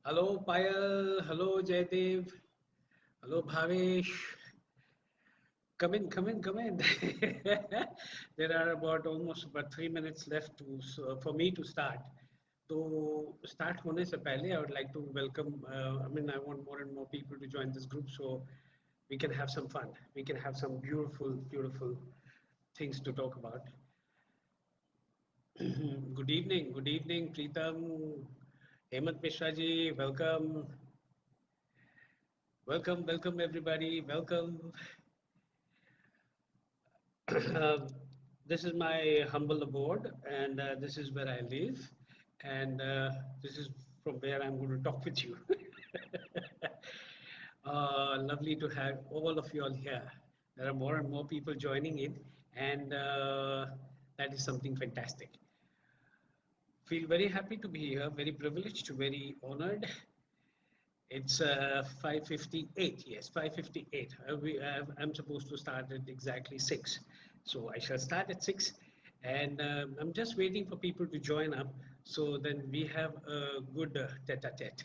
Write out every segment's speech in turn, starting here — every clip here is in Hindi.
Hello Payal, hello Jaydev, hello Bhavesh. Come in, come in, come in. There are almost about 3 minutes left for me to start. To start होने से पहले, I would like to welcome. I want more and more people to join this group so we can have some fun. We can have some beautiful, beautiful things to talk about. Good evening, Preetam, Hemant Mishra ji, welcome, welcome everybody, welcome. Um, this is my humble abode, and this is where I live, and this is from where I'm going to talk with you. Lovely to have all of you all here. There are more and more people joining in, and that is something fantastic. Feel very happy to be here, very privileged, very honored. It's 5:58. Yes, 5:58. I'm supposed to start at exactly 6. So I shall start at 6. And I'm just waiting for people to join up. So then we have a good tete-a-tete.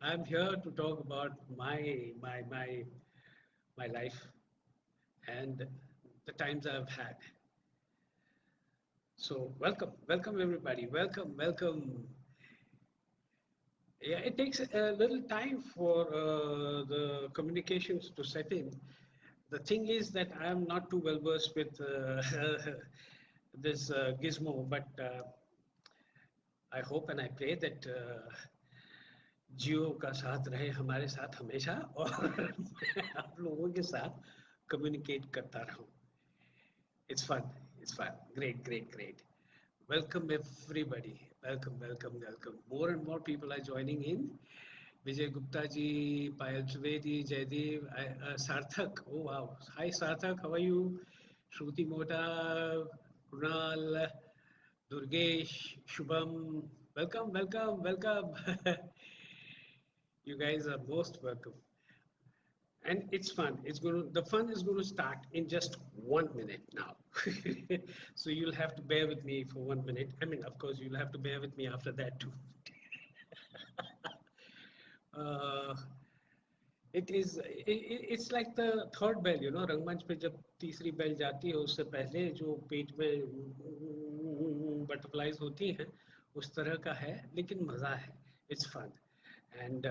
I'm here to talk about my life and the times I've had. So welcome everybody. Welcome. Yeah, it takes a little time for the communications to set in. The thing is that I am not too well versed with this gizmo, but I hope and I pray that जियो का साथ रहे हमारे साथ हमेशा और मैं आप लोगों के साथ कम्युनिकेट करता रहूं. It's fun. It's fun. Great. Welcome everybody. Welcome. More and more people are joining in. Vijay Gupta ji, Payal Trivedi, Jaydev, Sarthak. Oh wow. Hi Sarthak, how are you? Shruti Mota, Kunal, Durgesh, Shubham. Welcome. You guys are most welcome. And it's fun. The fun is going to start in just 1 minute now. So you'll have to bear with me for 1 minute. Of course, you'll have to bear with me after that too. uh, it's like the third bell, रंगमंच पे जब तीसरी बेल जाती है उससे पहले जो पेट में बटरफ्लाइज होती हैं उस तरह का है लेकिन मजा है. It's fun and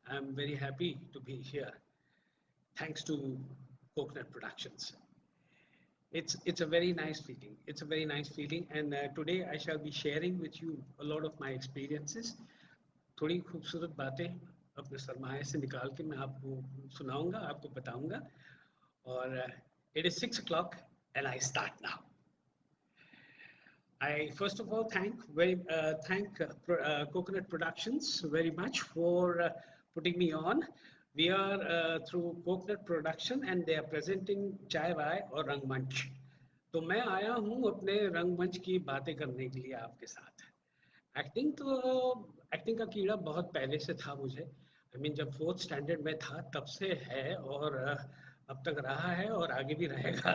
I'm very happy to be here thanks to Coconut Productions. It's a very nice feeling. It's a very nice feeling, and today I shall be sharing with you a lot of my experiences. थोड़ी खूबसूरत बातें अपने सरमाए से निकाल के मैं आपको सुनाऊंगा, आपको बताऊंगा. और it is 6 o'clock and I start now. I first of all thank Coconut Productions very much for putting me on. We are through Coconut Production and they are presenting Chai Vai और रंगमंच. तो मैं आया हूँ अपने रंगमंच की बातें करने के लिए आपके साथ. एक्टिंग का कीड़ा बहुत पहले से था मुझे. जब फोर्थ स्टैंडर्ड में था तब से है और अब तक रहा है और आगे भी रहेगा.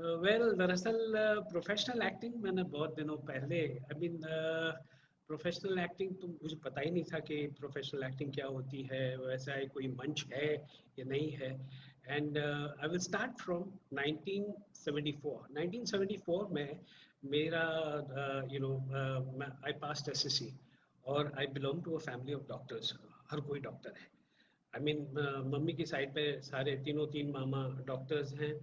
दरअसल प्रोफेशनल एक्टिंग मैंने बहुत दिनों पहले प्रोफेशनल एक्टिंग तो मुझे पता ही नहीं था कि प्रोफेशनल एक्टिंग क्या होती है, वैसा है कोई मंच है या नहीं है. And I will start from 1974 में मेरा आई पास्ट एसएससी और I belong to a family of doctors. हर कोई डॉक्टर है. मम्मी की साइड पे सारे तीन मामा डॉक्टर्स हैं,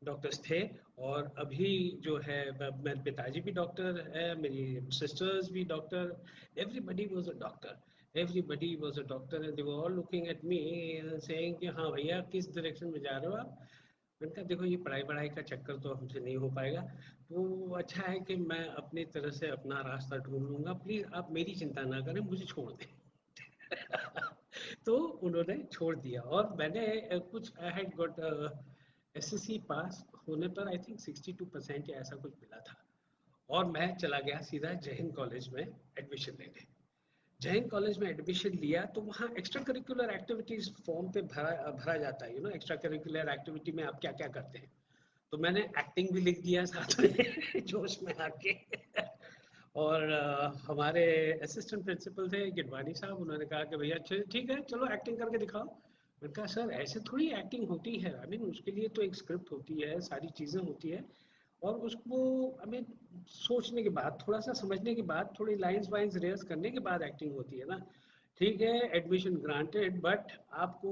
डॉक्टर्स थे. और अभी जो है मेरे पिताजी भी डॉक्टर है, मेरी सिस्टर्स भी doctor. Everybody was a doctor. Everybody was a doctor and they were all looking at me saying कि हाँ भैया किस डायरेक्शन में जा रहे हो आप. मैंने कहा देखो ये पढ़ाई का चक्कर तो हमसे नहीं हो पाएगा, तो अच्छा है कि मैं अपनी तरह से अपना रास्ता ढूंढ लूंगा, प्लीज आप मेरी चिंता ना करें, मुझे छोड़ दें. तो उन्होंने छोड़ दिया और मैंने कुछ I had got SSC pass होने पर आई थिंक 62% या ऐसा कुछ मिला था. और मैं चला गया सीधा जय हिंद कॉलेज में एडमिशन लेने. जय हिंद कॉलेज में एडमिशन लिया तो वहाँ एक्स्ट्रा करिकुलर एक्टिविटीज फॉर्म पे भरा भरा जाता है. एक्स्ट्रा करिकुलर एक्टिविटी में आप क्या क्या करते हैं. तो मैंने एक्टिंग भी लिख दिया साथ में जोश में आके. और हमारे असिस्टेंट प्रिंसिपल थे गिडवानी साहब, उन्होंने कहा कि भैया ठीक है चलो एक्टिंग करके दिखाओ। मैंने कहा सर ऐसे थोड़ी एक्टिंग होती है, आई मीन उसके लिए तो एक स्क्रिप्ट होती है, सारी चीज़ें होती है, और उसको आई मीन सोचने के बाद, थोड़ा सा समझने के बाद, थोड़ी लाइंस वाइंस रिहर्स करने के बाद एक्टिंग होती है ना। ठीक है, एडमिशन ग्रांटेड, बट आपको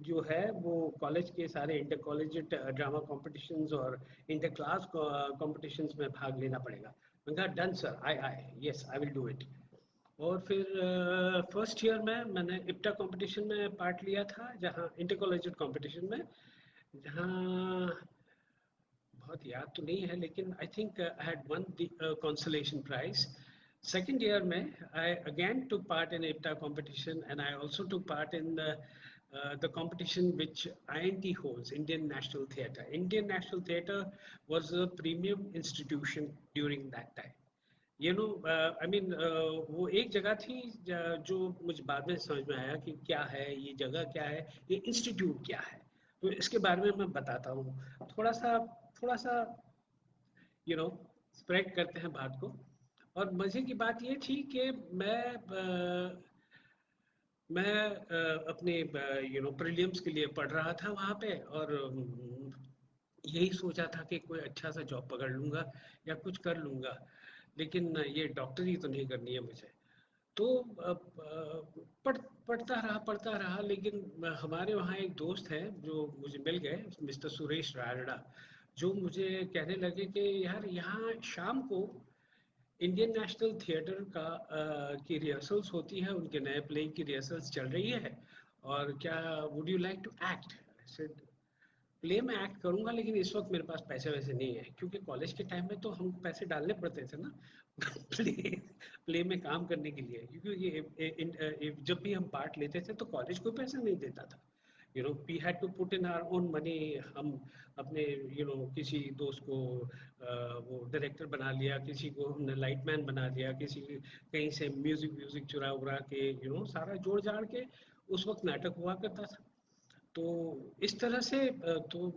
जो है वो कॉलेज के सारे इंटर कॉलेज ड्रामा कॉम्पिटिशन्स और इंटर क्लास कॉम्पिटिशन्स में भाग लेना पड़ेगा। मैंने कहा done sir, I yes I will do it. और फिर फर्स्ट ईयर में मैंने इप्टा कंपटीशन में पार्ट लिया था, जहाँ इंटर कॉलेज कंपटीशन में, जहाँ बहुत याद तो नहीं है, लेकिन I think I had won the consolation prize. Second year में I again took part in IPTA competition, and I also took part in the competition which INT holds, Indian National Theatre. Indian National Theatre was a premium institution during that time. You know, I mean, वो एक जगह थी जो मुझे बाद में समझ में आया कि क्या है ये जगह, क्या है ये इंस्टीट्यूट, क्या है। तो इसके बारे में मैं बताता हूँ, थोड़ा सा स्प्रेड करते हैं बात को। और मज़े की बात ये थी कि मैं अपने प्रीलिम्स के लिए पढ़ रहा था वहाँ पे, और यही सोचा था कि कोई अच्छा सा जॉब पकड़ लूँगा या कुछ कर लूँगा, लेकिन ये डॉक्टरी तो नहीं करनी है मुझे। तो पढ़ता रहा, लेकिन हमारे वहाँ एक दोस्त है जो मुझे मिल गए, मिस्टर सुरेश रायड़ा, जो मुझे कहने लगे कि यार यहाँ शाम को इंडियन नेशनल थिएटर की रिहर्सल्स होती है, उनके नए प्ले की रिहर्सल्स चल रही है, और क्या would you like to act. Play में एक्ट करूंगा, लेकिन इस वक्त मेरे पास पैसे वैसे नहीं है, क्योंकि कॉलेज के टाइम में तो हम पैसे डालने पड़ते थे ना प्ले प्ले में काम करने के लिए, क्योंकि जब भी हम पार्ट लेते थे तो कॉलेज कोई पैसा नहीं देता था। We had to put in our own money. हम अपने किसी दोस्त को वो डायरेक्टर बना लिया, किसी को हमने लाइटमैन बना लिया, किसी कहीं से म्यूजिक व्यूजिक चुरा उरा के सारा जोड़ जाड़ के उस वक्त नाटक हुआ करता था। तो इस तरह से तो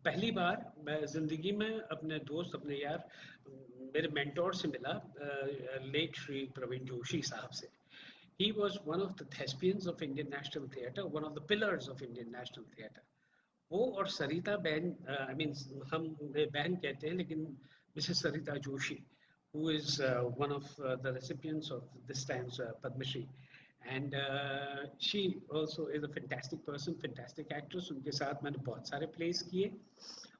पहली बार मैं ज़िंदगी में अपने दोस्त, अपने यार, मेरे मेंटोर से मिला, लेट श्री प्रवीण जोशी साहब से। He was one of the thespians of Indian National Theatre, one of the pillars of Indian National Theatre. वो और सरिता बहन, आई मीन हम उन्हें बहन कहते हैं, लेकिन Mrs Sarita Joshi, who is one of the recipients of this time's Padma Shri. And she also is a fantastic person, fantastic actress. उनके साथ मैंने बहुत सारे plays किए,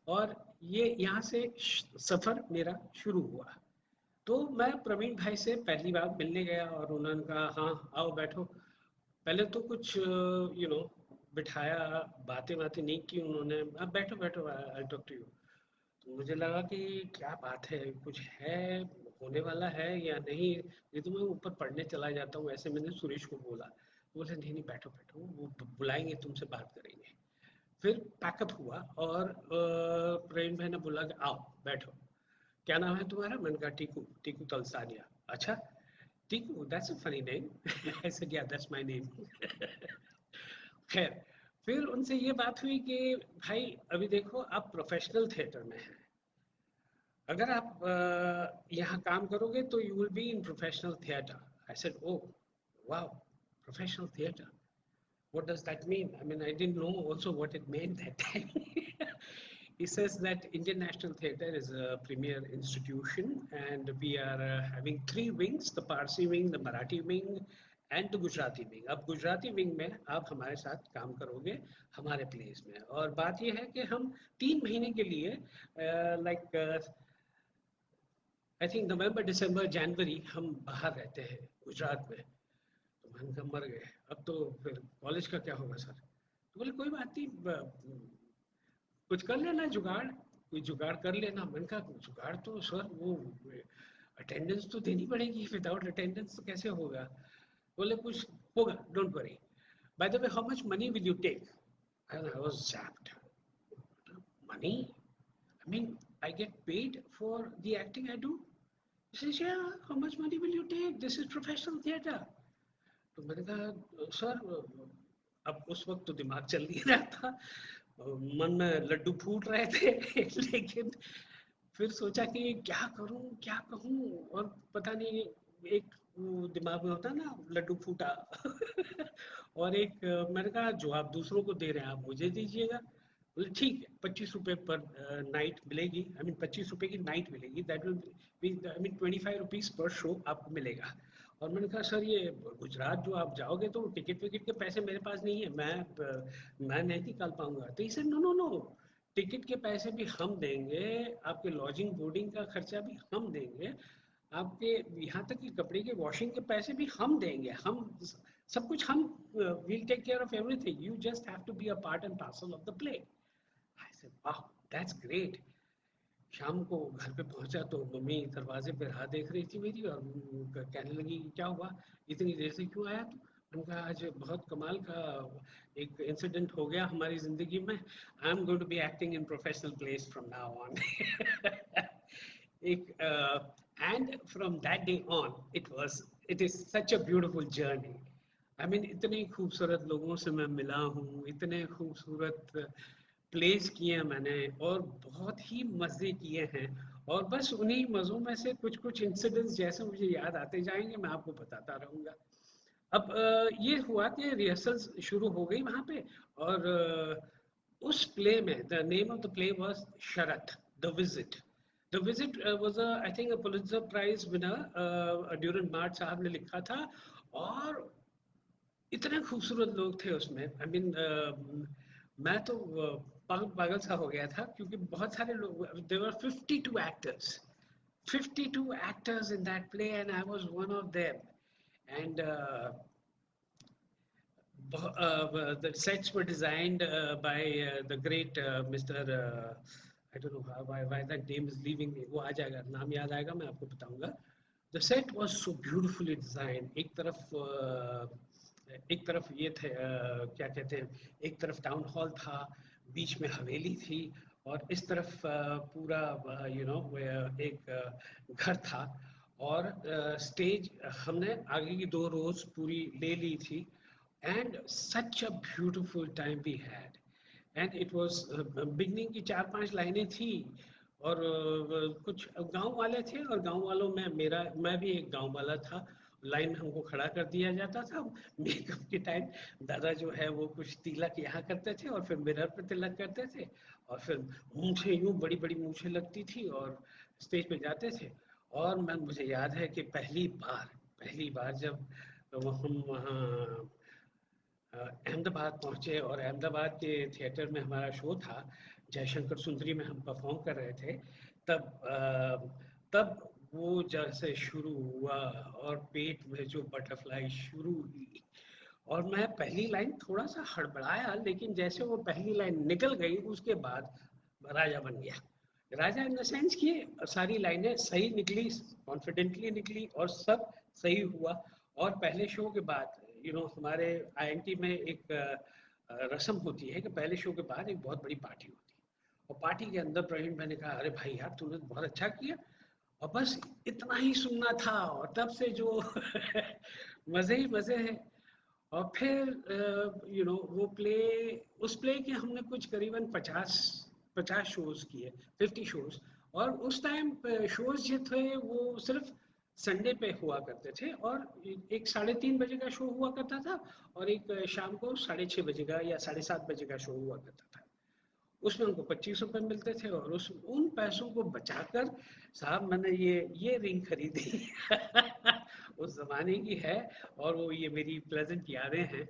और ये यहाँ से सफ़र मेरा शुरू हुआ। तो मैं प्रवीण भाई से पहली बार मिलने गया, और उन्होंने कहा हाँ आओ बैठो। पहले तो कुछ बिठाया, बातें बातें नहीं की उन्होंने, अब बैठो बैठो आई टॉक टू यू। तो मुझे लगा कि क्या बात है, कुछ है, होने वाला है या नहीं। ये तो मैं ऊपर पढ़ने चला जाता हूँ, ऐसे मैंने सुरेश को बोला। बोले नहीं नहीं बैठो बैठो, वो बुलाएंगे तुमसे बात करेंगे। फिर पैकअप हुआ, और प्रवीण भाई ने बोला कि आओ बैठो, क्या नाम है तुम्हारा। मैंने कहा टीकू, टीकू तलसानिया। अच्छा Tiku, that's a funny name. I said या दैट्स माय नेम। खैर, फिर उनसे ये बात हुई कि भाई अभी देखो आप प्रोफेशनल थिएटर में हैं, अगर आप यहाँ काम करोगे तो you will be in professional theatre. I said oh wow, professional theatre, what does that mean? I mean, I didn't know also what it meant that time. He says that Indian National Theatre is a premier institution, and we are having three wings: the Parsi wing, the Marathi wing, and the Gujarati wing. अब गुजराती विंग में आप हमारे साथ काम करोगे हमारे प्लेस में, और बात यह है कि हम 3 महीने के लिए लाइक आई थिंक नवंबर दिसंबर जनवरी हम बाहर रहते हैं गुजरात में। तो मैंने कहा मर गए, अब तो फिर कॉलेज का क्या होगा सर। तो बोले कोई बात नहीं, कुछ कर लेना जुगाड़, कोई जुगाड़ कर लेना। मैंने कहा जुगाड़ तो सर वो अटेंडेंस तो देनी पड़ेगी, विदाउट अटेंडेंस तो कैसे होगा। बोले कुछ होगा, don't worry, by the way how much money will you take. And I was zapped. Money? I mean, I get paid for the acting I do. He says, yeah, how much money will you take? This is professional theatre. तो मैंने कहा सर, अब उस वक्त तो दिमाग चल नहीं रहा था, मन में लड्डू फूट रहे थे लेकिन फिर सोचा कि क्या करूं क्या कहूं, और पता नहीं, एक वो दिमाग में होता है ना लड्डू फूटा और एक मैंने कहा जो आप दूसरों को दे रहे हैं आप मुझे दीजिएगा। बोले ठीक है, 25 रुपए पर नाइट मिलेगी, आई मीन 25 रुपए की नाइट मिलेगी, that will be I mean 25 rupees पर शो आपको मिलेगा। और मैंने कहा सर ये गुजरात जो आप जाओगे तो टिकट विकेट के पैसे मेरे पास नहीं है, मैं नहीं निकाल पाऊंगा। तो इसे नो नो नो, टिकट के पैसे भी हम देंगे, आपके लॉजिंग बोर्डिंग का खर्चा भी हम देंगे, आपके यहाँ तक कि कपड़े के वॉशिंग के पैसे भी हम देंगे, हम सब कुछ हम, will take care of everything, you just have to be a part and parcel of the play. I said वाह, दैट्स ग्रेट। शाम को घर पे पहुंचा तो मम्मी दरवाजे पे राह देख रही थी मेरी, और कहने लगी क्या हुआ, इतनी देर से क्यों आया तू। मैंने कहा आज बहुत कमाल का एक इंसिडेंट हो गया हमारी जिंदगी में, I am going to be acting in professional place from now on. एक and from that day on it is such a beautiful journey. I mean इतने खूबसूरत लोगों से मैं मिला हूँ, इतने खूबसूरत प्लेस किए हैं मैंने, और बहुत ही मज़े किए हैं। और बस उन्हीं मज़ों में से कुछ कुछ इंसिडेंट्स जैसे मुझे याद आते जाएंगे मैं आपको बताता रहूँगा। अब ये हुआ कि रिहर्सल्स शुरू हो गई वहाँ पे, और उस प्ले में the name of the play was शरत the visit. The visit was I think a Pulitzer prize winner, Durrenmatt साहब ने लिखा था। और इतने खूबसूरत लोग थे उसमें, आई मीन मैं तो पागल पागल सा हो गया था, क्योंकि बहुत सारे लोग, there were 52 actors, 52 actors in that play and I was one of them. And the sets were designed by the great Mr. I don't know why that name is leaving me. वो आ जाएगा, नाम याद आएगा मैं आपको बताऊंगा। The set was so beautifully designed. एक तरफ ये थे क्या कहते हैं, एक तरफ टाउन हॉल था, बीच में हवेली थी, और इस तरफ पूरा यू नो एक घर था। और स्टेज हमने आगे की 2 रोज पूरी ले ली थी। And such a beautiful time we had. And it was beginning की 4-5 लाइनें थी, और कुछ गांव वाले थे, और गांव वालों में मैं भी एक गांव वाला था। लाइन में हमको खड़ा कर दिया जाता था मेकअप के टाइम। दादा जो है वो कुछ तिलक यहाँ करते थे और फिर मिरर पे तिलक करते थे, और फिर मूछें यूं बड़ी बड़ी मूछें लगती थी, और स्टेज पे जाते थे। और मुझे याद है कि पहली बार जब हम वहाँ अहमदाबाद पहुंचे, और अहमदाबाद के थिएटर में हमारा शो था, जयशंकर सुंदरी में हम परफॉर्म कर रहे थे। तब वो जैसे शुरू हुआ, और पेट में जो बटरफ्लाई शुरू हुई, और मैं पहली लाइन थोड़ा सा हड़बड़ाया, लेकिन जैसे वो पहली लाइन निकल गई उसके बाद राजा बन गया। राजा इन द सेंस कि सारी लाइनें सही निकली, कॉन्फिडेंटली निकली, और सब सही हुआ। और पहले शो के बाद हमारे आईएनटी में एक रस्म होती है कि पहले शो के बाद एक बहुत बड़ी पार्टी होती है, और पार्टी के अंदर प्रवीण भाई ने कहा अरे भाई यार तूने बहुत अच्छा किया, और बस इतना ही सुनना था, और तब से जो मजे ही मजे हैं। और फिर वो प्ले, उस प्ले के हमने कुछ करीबन 50 शोज किए, 50 शोज। और उस टाइम शोज जो थे वो सिर्फ संडे पे हुआ करते थे, और एक 3:30 बजे का शो हुआ करता था, और एक शाम को 6:30 बजे का या 7:30 बजे का शो हुआ करता था। उसमें उनको 25 रुपए मिलते थे, और उन पैसों को बचाकर साहब मैंने ये रिंग खरीदी। उस जमाने की है, और वो ये मेरी प्लेजेंट यादें हैं।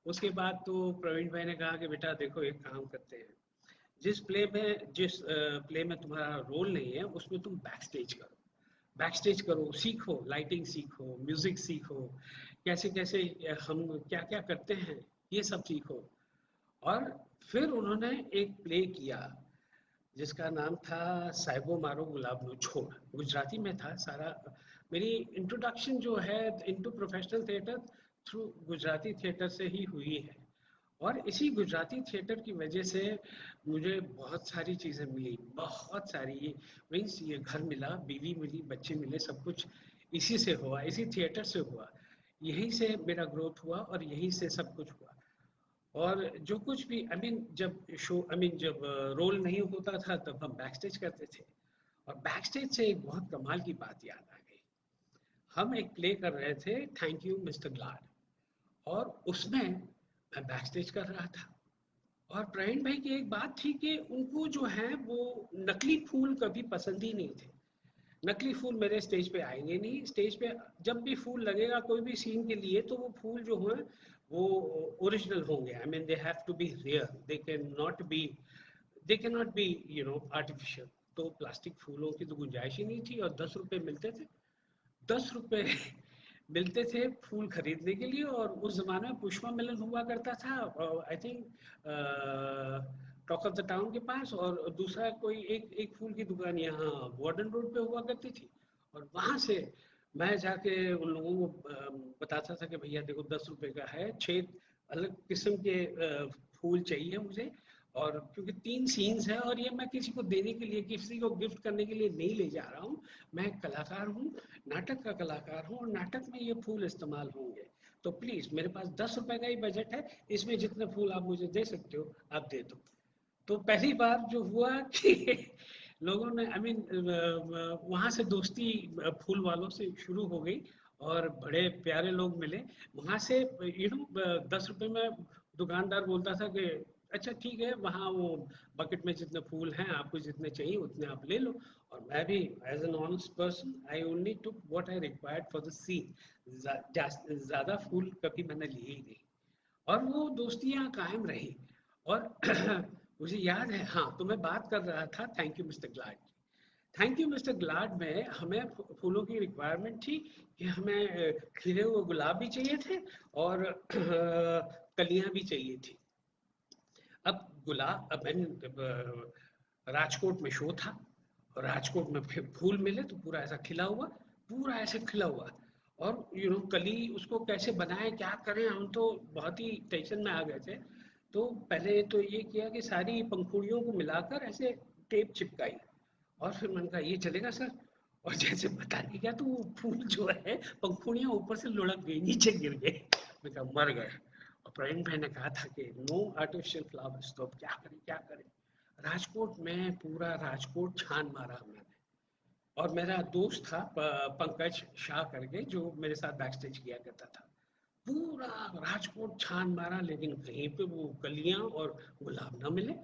उसके बाद तो प्रवीण भाई ने कहा कि बेटा देखो एक काम करते हैं, जिस प्ले में तुम्हारा रोल नहीं है उसमें तुम बैक स्टेज करो, सीखो, लाइटिंग सीखो, म्यूजिक सीखो, कैसे कैसे हम क्या क्या करते हैं ये सब सीखो। और फिर उन्होंने एक प्ले किया जिसका नाम था साइबो मारो गुलाब नो छोड़, गुजराती में था सारा। मेरी इंट्रोडक्शन जो है into professional theatre through Gujarati theatre से ही हुई है, और इसी गुजराती थिएटर की वजह से मुझे बहुत सारी चीज़ें मिली, बहुत सारी। मीन्स ये घर मिला, बीवी मिली, बच्चे मिले, सब कुछ इसी से हुआ, इसी थिएटर से हुआ। यहीं से मेरा ग्रोथ हुआ, और यहीं से सब कुछ हुआ। और जो कुछ भी जब रोल नहीं होता था तब हम बैक स्टेज करते थे, और बैक स्टेज से एक बहुत कमाल की बात याद आ गई। हम एक प्ले कर रहे थे, थैंक यू मिस्टर ग्लाड, और उसमें मैं बैक स्टेज कर रहा था। और प्रवीण भाई की एक बात थी कि उनको जो है वो नकली फूल कभी पसंद ही नहीं थे। नकली फूल मेरे स्टेज पे आएंगे नहीं। स्टेज पे जब भी फूल लगेगा कोई भी सीन के लिए, तो वो फूल जो हैं वो ओरिजिनल होंगे। I mean they have to be real, they can not be artificial. तो प्लास्टिक फूलों की तो गुंजाइश ही नहीं थी। और 10 रुपए मिलते थे, 10 रुपए मिलते थे फूल खरीदने के लिए। और उस जमाने में पुष्पा मिलन हुआ करता था, I think talk of the town के पास। और दूसरा कोई एक एक फूल की दुकान यहाँ वार्डन रोड पे हुआ करती थी। और वहां से मैं जाके उन लोगों को बताता था कि भैया देखो 10 रुपए का है, 6 अलग किस्म के फूल चाहिए मुझे। और क्योंकि 3 सीन्स है, और ये मैं किसी को देने के लिए, किसी को गिफ्ट करने के लिए नहीं ले जा रहा हूँ। मैं एक कलाकार हूँ, नाटक का कलाकार हूँ, और नाटक में ये फूल इस्तेमाल होंगे। तो प्लीज, मेरे पास 10 रुपए का ही बजट है, इसमें जितने फूल आप मुझे दे सकते हो आप दे दो। तो पहली बार जो हुआ कि लोगों ने, आई मीन, वहां से दोस्ती फूल वालों से शुरू हो गई। और बड़े प्यारे लोग मिले वहां से। 10 रुपए में दुकानदार बोलता था कि अच्छा ठीक है, वहाँ वो बकेट में जितने फूल हैं, आपको जितने चाहिए उतने आप ले लो। और मैं भी as an honest person, I only took what I required for the scene. ज्यादा फूल कभी मैंने लिए ही नहीं। और वो दोस्तियां कायम रही। और मुझे याद है, हाँ, तो मैं बात कर रहा था थैंक यू मिस्टर ग्लाड की। थैंक यू मिस्टर ग्लाड में हमें फूलों की रिक्वायरमेंट थी कि हमें खिले हुए गुलाब भी चाहिए थे, और कलियां भी चाहिए थी। अब गुलाब, अब राजकोट में शो था, और राजकोट में फिर फूल मिले तो पूरा ऐसा खिला हुआ, पूरा ऐसे खिला हुआ। और कली उसको कैसे बनाए, क्या करें, हम तो बहुत ही टेंशन में आ गए थे। तो पहले तो ये किया कि सारी पंखुड़ियों को मिलाकर ऐसे टेप चिपकाई। और फिर मैंने कहा ये चलेगा सर। और जैसे पता नहीं क्या, तो वो फूल जो है, पंखुड़ियां ऊपर से लुढ़क गई, नीचे गिर गए। मैं कहा मर गए। और प्रवीण भाई ने कहा था कि नो आर्टिफिशियल फ्लावर्स, तो अब क्या करें क्या करें। राजकोट में पूरा राजकोट छान मारा मैंने। और मेरा दोस्त था पंकज शाह करके, जो मेरे साथ बैक स्टेज किया करता था। पूरा राजकोट छान मारा, लेकिन कहीं पे वो कलियां और गुलाब ना मिले।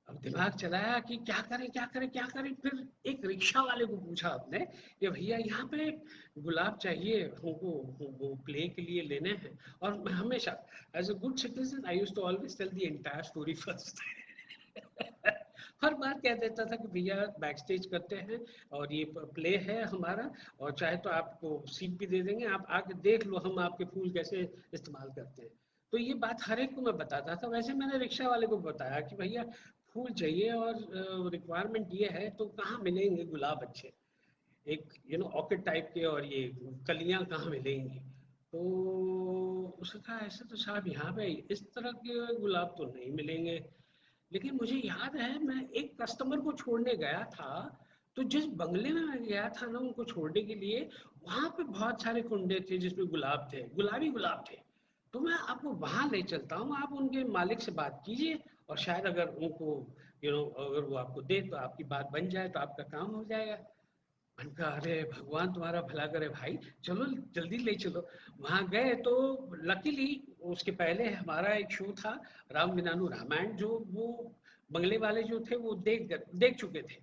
अब दिमाग चलाया कि क्या करें क्या करें क्या करें। फिर एक रिक्शा वाले को पूछा आपने कि भैया यहाँ पे गुलाब चाहिए हमको, वो प्ले के लिए लेने हैं। और मैं हमेशा as a good citizen I used to always tell the entire story first. हर बार कह देता था कि भैया बैक स्टेज करते हैं, और ये प्ले है हमारा, और चाहे तो आपको सीट भी दे देंगे, आप आके देख लो हम आपके फूल कैसे इस्तेमाल करते हैं। तो ये बात हर एक को मैं बताता था। वैसे मैंने रिक्शा वाले को बताया कि भैया फूल चाहिए, और रिक्वायरमेंट ये है, तो कहाँ मिलेंगे गुलाब अच्छे, एक ऑर्किड टाइप के, और ये कलियां कहाँ मिलेंगी। तो उसने कहा ऐसे तो साहब यहाँ पे इस तरह के गुलाब तो नहीं मिलेंगे। लेकिन मुझे याद है मैं एक कस्टमर को छोड़ने गया था, तो जिस बंगले में मैं गया था ना उनको छोड़ने के लिए, वहां पे बहुत सारे कुंडे थे जिसमें गुलाब थे, गुलाबी गुलाब थे। तो मैं आपको वहां ले चलता हूँ, आप उनके मालिक से बात कीजिए, और शायद अगर उनको अगर वो आपको दे तो आपकी बात बन जाए, तो आपका काम हो जाएगा। मैंने कहा अरे भगवान तुम्हारा भला करे भाई, चलो जल्दी ले चलो। वहां गए तो लकीली उसके पहले हमारा एक शो था, राम विनानु रामायण, जो वो बंगले वाले जो थे वो देख चुके थे।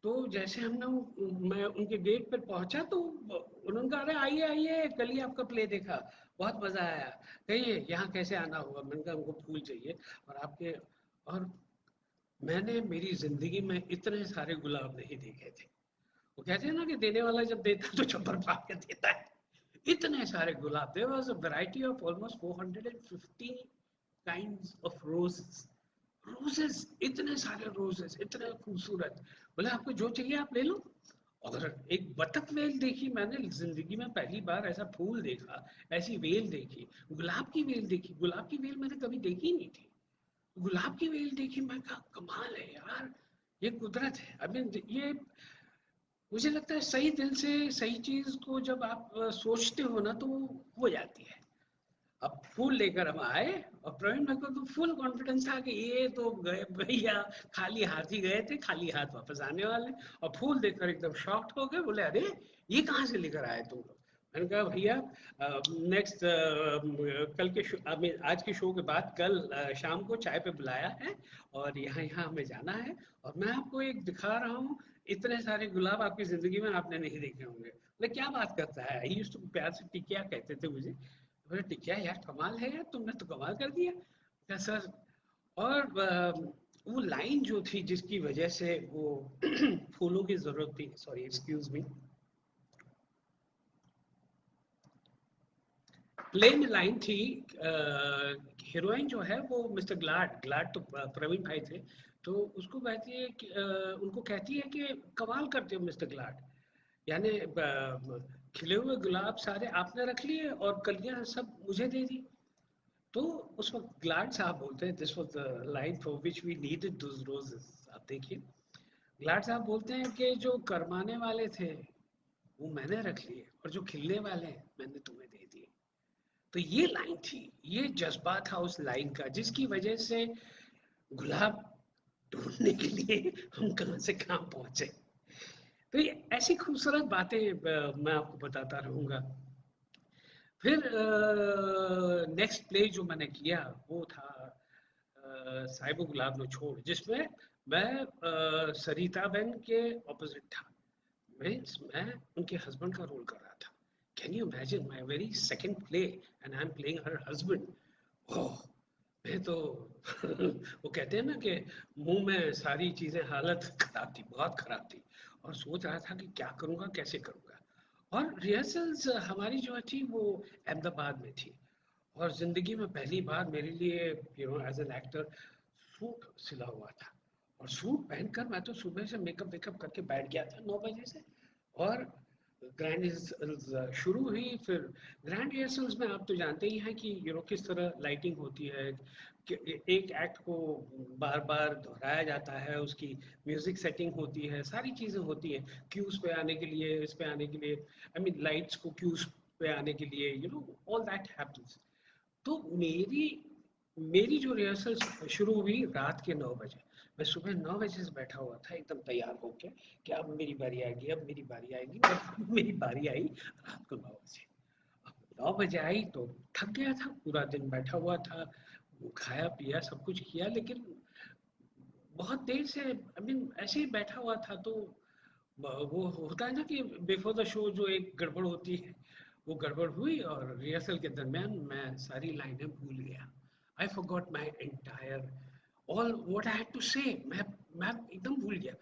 तो जैसे मैं उनके गेट पर पहुंचा, तो उन्होंने कहा अरे आइए आइए, कल ही आपका प्ले देखा, बहुत मजा आया, कहिए यहाँ कैसे आना होगा। मैंने कहा हमको फूल चाहिए और आपके। और मैंने मेरी जिंदगी में इतने सारे गुलाब नहीं देखे थे। वो कहते हैं ना कि देने वाला जब देता है तो छप्पर फाड़ के देता है। इतने सारे गुलाब, there was a variety of almost 450 kinds of roses. Roses, इतने सारे रोजेस, इतने खूबसूरत। बोले आपको जो चाहिए आप ले लो। और एक बतख वेल देखी मैंने जिंदगी में, पहली बार ऐसा फूल देखा, ऐसी वेल देखी, गुलाब की वेल देखी। गुलाब की वेल मैंने कभी देखी नहीं थी। गुलाब की वेल देखी, मैं कहा कमाल है यार, ये कुदरत है। आई मीन ये, मुझे लगता है सही दिल से सही चीज को जब आप सोचते हो ना, तो वो हो जाती है। अब फूल लेकर हम आए और प्रवीण भाई को तो फुल कॉन्फिडेंस था कि ये तो गए भैया, खाली हाथ ही गए थे, खाली हाथ वापस आने वाले। और फूल देखकर एकदम शॉक्ड हो गए, बोले अरे ये कहाँ से लेकर आए तुम लोग? मैंने कहा भैया नेक्स्ट कल के आज के शो के बाद कल शाम को चाय पे बुलाया है और यहाँ यहाँ हमें जाना है, और मैं आपको एक दिखा रहा हूँ, इतने सारे गुलाब आपकी जिंदगी में आपने नहीं देखे होंगे। बोले क्या बात करता है, ये तो प्यार से टिकिया कहते थे मुझे। बोले टिकिया यार कमाल है यार, तुमने तो कमाल कर दिया। क्या सर? और वो लाइन जो थी जिसकी वजह से वो फूलों की जरूरत थी, सॉरी एक्सक्यूज मी, प्ले में लाइन थी, हीरोइन जो है वो मिस्टर ग्लाड, ग्लाड तो प्रवीण भाई थे, तो उसको कहती है कि उनको कहती है कि कमाल करते हो मिस्टर ग्लाड, यानी खिले हुए गुलाब सारे आपने रख लिए और कलियां सब मुझे दे दी। तो उस वक्त ग्लाड साहब बोलते हैं, this was the line for which we needed those roses. आप देखिए, ग्लाड साहब बोलते हैं कि जो करमाने वाले थे वो मैंने रख लिए और जो खिलने वाले हैं मैंने तुम्हें दे दिए। तो ये लाइन थी, ये जज्बा था उस लाइन का, जिसकी वजह से गुलाब ढूंढने के लिए हम कहां से कहां पहुंचे। तो ये ऐसी खूबसूरत बातें मैं आपको बताता रहूंगा। फिर नेक्स्ट प्ले जो मैंने किया वो था साहिबो गुलाब नो छोड़, जिसमें मैं सरिता बहन के ऑपोजिट था। मैं उनके हस्बैंड का रोल कर रहा था। Can you imagine my very second play and I am playing her husband. Oh, मैं तो वो कहते हैं ना कि मुंह में सारी चीजें, हालत खराब थी, बहुत खराब थी, और सोच रहा था कि क्या करूंगा कैसे करूंगा। और रिहर्सल्स हमारी जो थी वो अहमदाबाद में थी, और जिंदगी में पहली बार मेरे लिए एज एन एक्टर सूट सिला हुआ था। और सूट पहनकर मैं तो सुबह से मेकअप वेकअप करके बैठ गया था 9 बजे से। और ग्रैंड रिहर्सल्स शुरू हुई। फिर ग्रैंड रिहर्सल्स में आप तो जानते ही हैं कि किस तरह लाइटिंग होती है कि एक एक्ट को बार बार दोहराया जाता है, उसकी म्यूजिक सेटिंग होती है, सारी चीजें होती हैं क्यूज पे आने के लिए, इस पे आने के लिए, आई मीन लाइट्स को क्यूज पे आने के लिए, ऑल दैट हैपेंस। तो मेरी मेरी जो रिहर्सल शुरू हुई रात के 9 बजे। मैं सुबह 9 बजे से बैठा हुआ था एकदम तैयार होके कि अब मेरी बारी आएगी, अब मेरी बारी आएगी, और मेरी बारी आई रात को 9 बजे। अब 9 बजे आई तो थक गया था, पूरा दिन बैठा हुआ था, खाया पिया सब कुछ किया, लेकिन बहुत देर से आई मीन ऐसे ही बैठा हुआ था। तो वो होता है ना कि बिफोर द शो जो एक गड़बड़ होती है, वो गड़बड़ हुई और रिहर्सल के दरमियान मैं सारी लाइनें भूल गया। I forgot my entire all what I had to say. मैं एकदम भूल गया।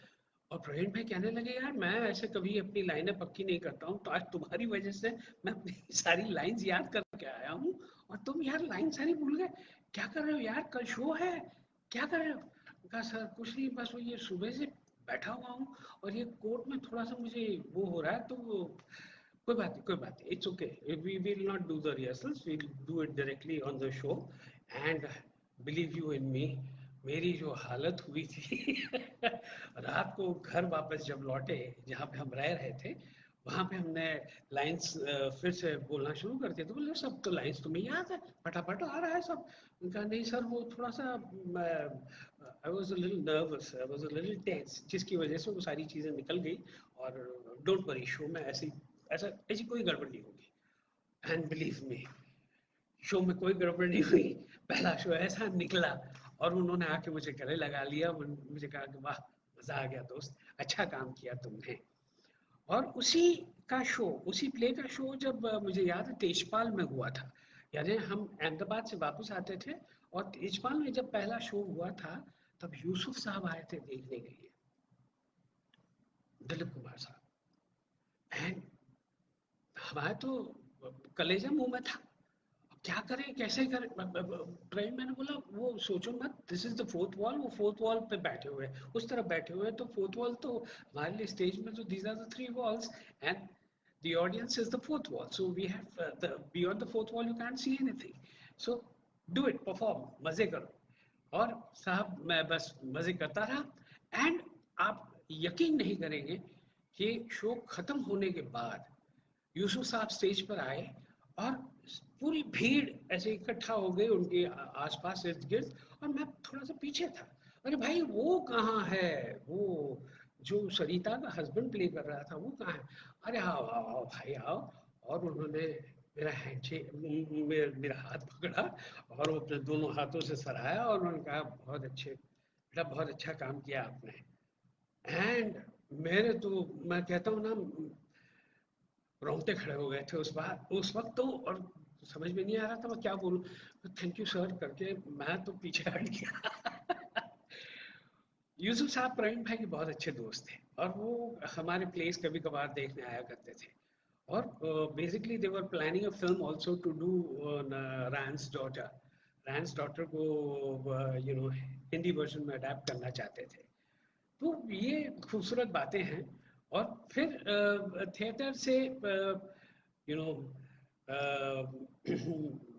और प्रवीण भाई कहने लगे यार मैं ऐसे कभी अपनी लाइनें पक्की नहीं करता हूँ, तो आज तुम्हारी वजह से मैं अपनी सारी लाइंस याद करके आया हूँ और तुम यार लाइन सारी भूल गए। क्या कर रहे हो यार, कल शो है, क्या कर रहे हो? कहा सर कुछ नहीं, बस वो ये सुबह से बैठा हुआ हूँ और ये कोर्ट में थोड़ा सा मुझे वो हो रहा है, तो कोई बात नहीं, कोई बात नहीं, it's okay, we will not do the rehearsals, we will do it directly on the show. And believe you in me, मेरी जो हालत हुई थी रात को घर वापस जब लौटे जहाँ पे हम रह रहे थे, वहां पे हमने लाइंस फिर से बोलना शुरू कर दिया। तो बोले सब तो लाइंस तुम्हें याद है, फटाफट आ रहा है सब। उनका नहीं सर, वो थोड़ा सा I was a little nervous, I was a little tense, जिसकी वजह से वो सारी चीजें निकल गई। और डोंट वरी, शो में ऐसी कोई गड़बड़ नहीं होगी। एंड बिलीव मी, शो में कोई गड़बड़ नहीं हुई। पहला शो ऐसा निकला और उन्होंने आके मुझे गले लगा लिया, मुझे कहा कि वाह मजा आ गया दोस्त, अच्छा काम किया तुमने। और उसी का शो, उसी प्ले का शो जब मुझे याद है तेजपाल में हुआ था। यानी हम अहमदाबाद से वापस आते थे और तेजपाल में जब पहला शो हुआ था, तब यूसुफ साहब आए थे देखने के लिए, दिलीप कुमार साहब। एंड हमारा तो कलेजा मुंह में था, क्या करें कैसे करें। प्राइम मैंने बोला वो सोचो मत, this is the fourth wall, वो फोर्थ वॉल पे बैठे हुए हैं, उस तरफ बैठे हुए हैं, तो फोर्थ वॉल तो हमारे लिए स्टेज में तो these are the 3 walls and the audience is the fourth wall, so we have beyond the fourth wall you can't see anything, so do it, perform, मजे करो। और साहब मैं बस मजे करता रहा। एंड आप यकीन नहीं करेंगे कि शो खत्म होने के बाद यूसुफ साहब स्टेज पर आए और पूरी भीड़ ऐसे इकट्ठा हो गई उनके आसपास इर्द गिर्द, और मैं थोड़ा सा पीछे था। अरे भाई वो कहाँ है, वो जो सरिता का हस्बैंड प्ले कर रहा था वो कहाँ है? अरे आओ आओ आओ भाई आओ। और उन्होंने मेरा हैंडशेक, मेरा हाथ पकड़ा और वो अपने दोनों हाथों से सराहा और उन्होंने कहा बहुत अच्छे बेटा, बहुत अच्छा काम किया आपने। एंड मेरे तो, मैं कहता हूँ ना, रोंगटे खड़े हो गए थे उस वक्त तो। और समझ में नहीं आ रहा था मैं क्या बोलूं। थैंक यू सर करके मैं तो पीछे हट गया। यूसुफ साहब प्रवीण भाई के बहुत अच्छे दोस्त थे और वो हमारे प्लेस कभी कभार देखने आया करते थे। और basically they were planning a film also to do रैंस डॉटर। रैंस डॉटर को हिंदी वर्जन में अडेप्ट करना चाहते थे। तो ये खूबसूरत बातें हैं। और फिर थिएटर से यू नो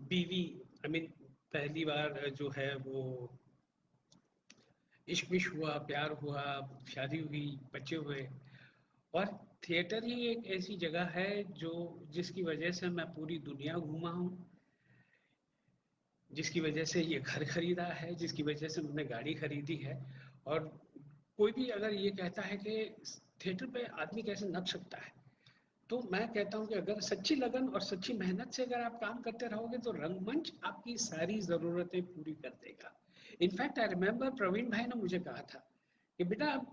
बीवी, आई मीन पहली बार जो है वो इश्क विश हुआ, प्यार हुआ, शादी हुई, बच्चे हुए। और थिएटर ही एक ऐसी जगह है जो जिसकी वजह से मैं पूरी दुनिया घूमा हूँ, जिसकी वजह से ये घर खरीदा है, जिसकी वजह से मैंने गाड़ी खरीदी है। और कोई भी अगर ये कहता है कि थिएटर पे आदमी कैसे नप सकता है, तो मैं कहता हूँ कि अगर सच्ची लगन और सच्ची मेहनत से अगर आप काम करते रहोगे तो रंगमंच आपकी सारी ज़रूरतें पूरी कर देगा। इनफैक्ट आई रिमेम्बर प्रवीण भाई ने मुझे कहा था कि बेटा अब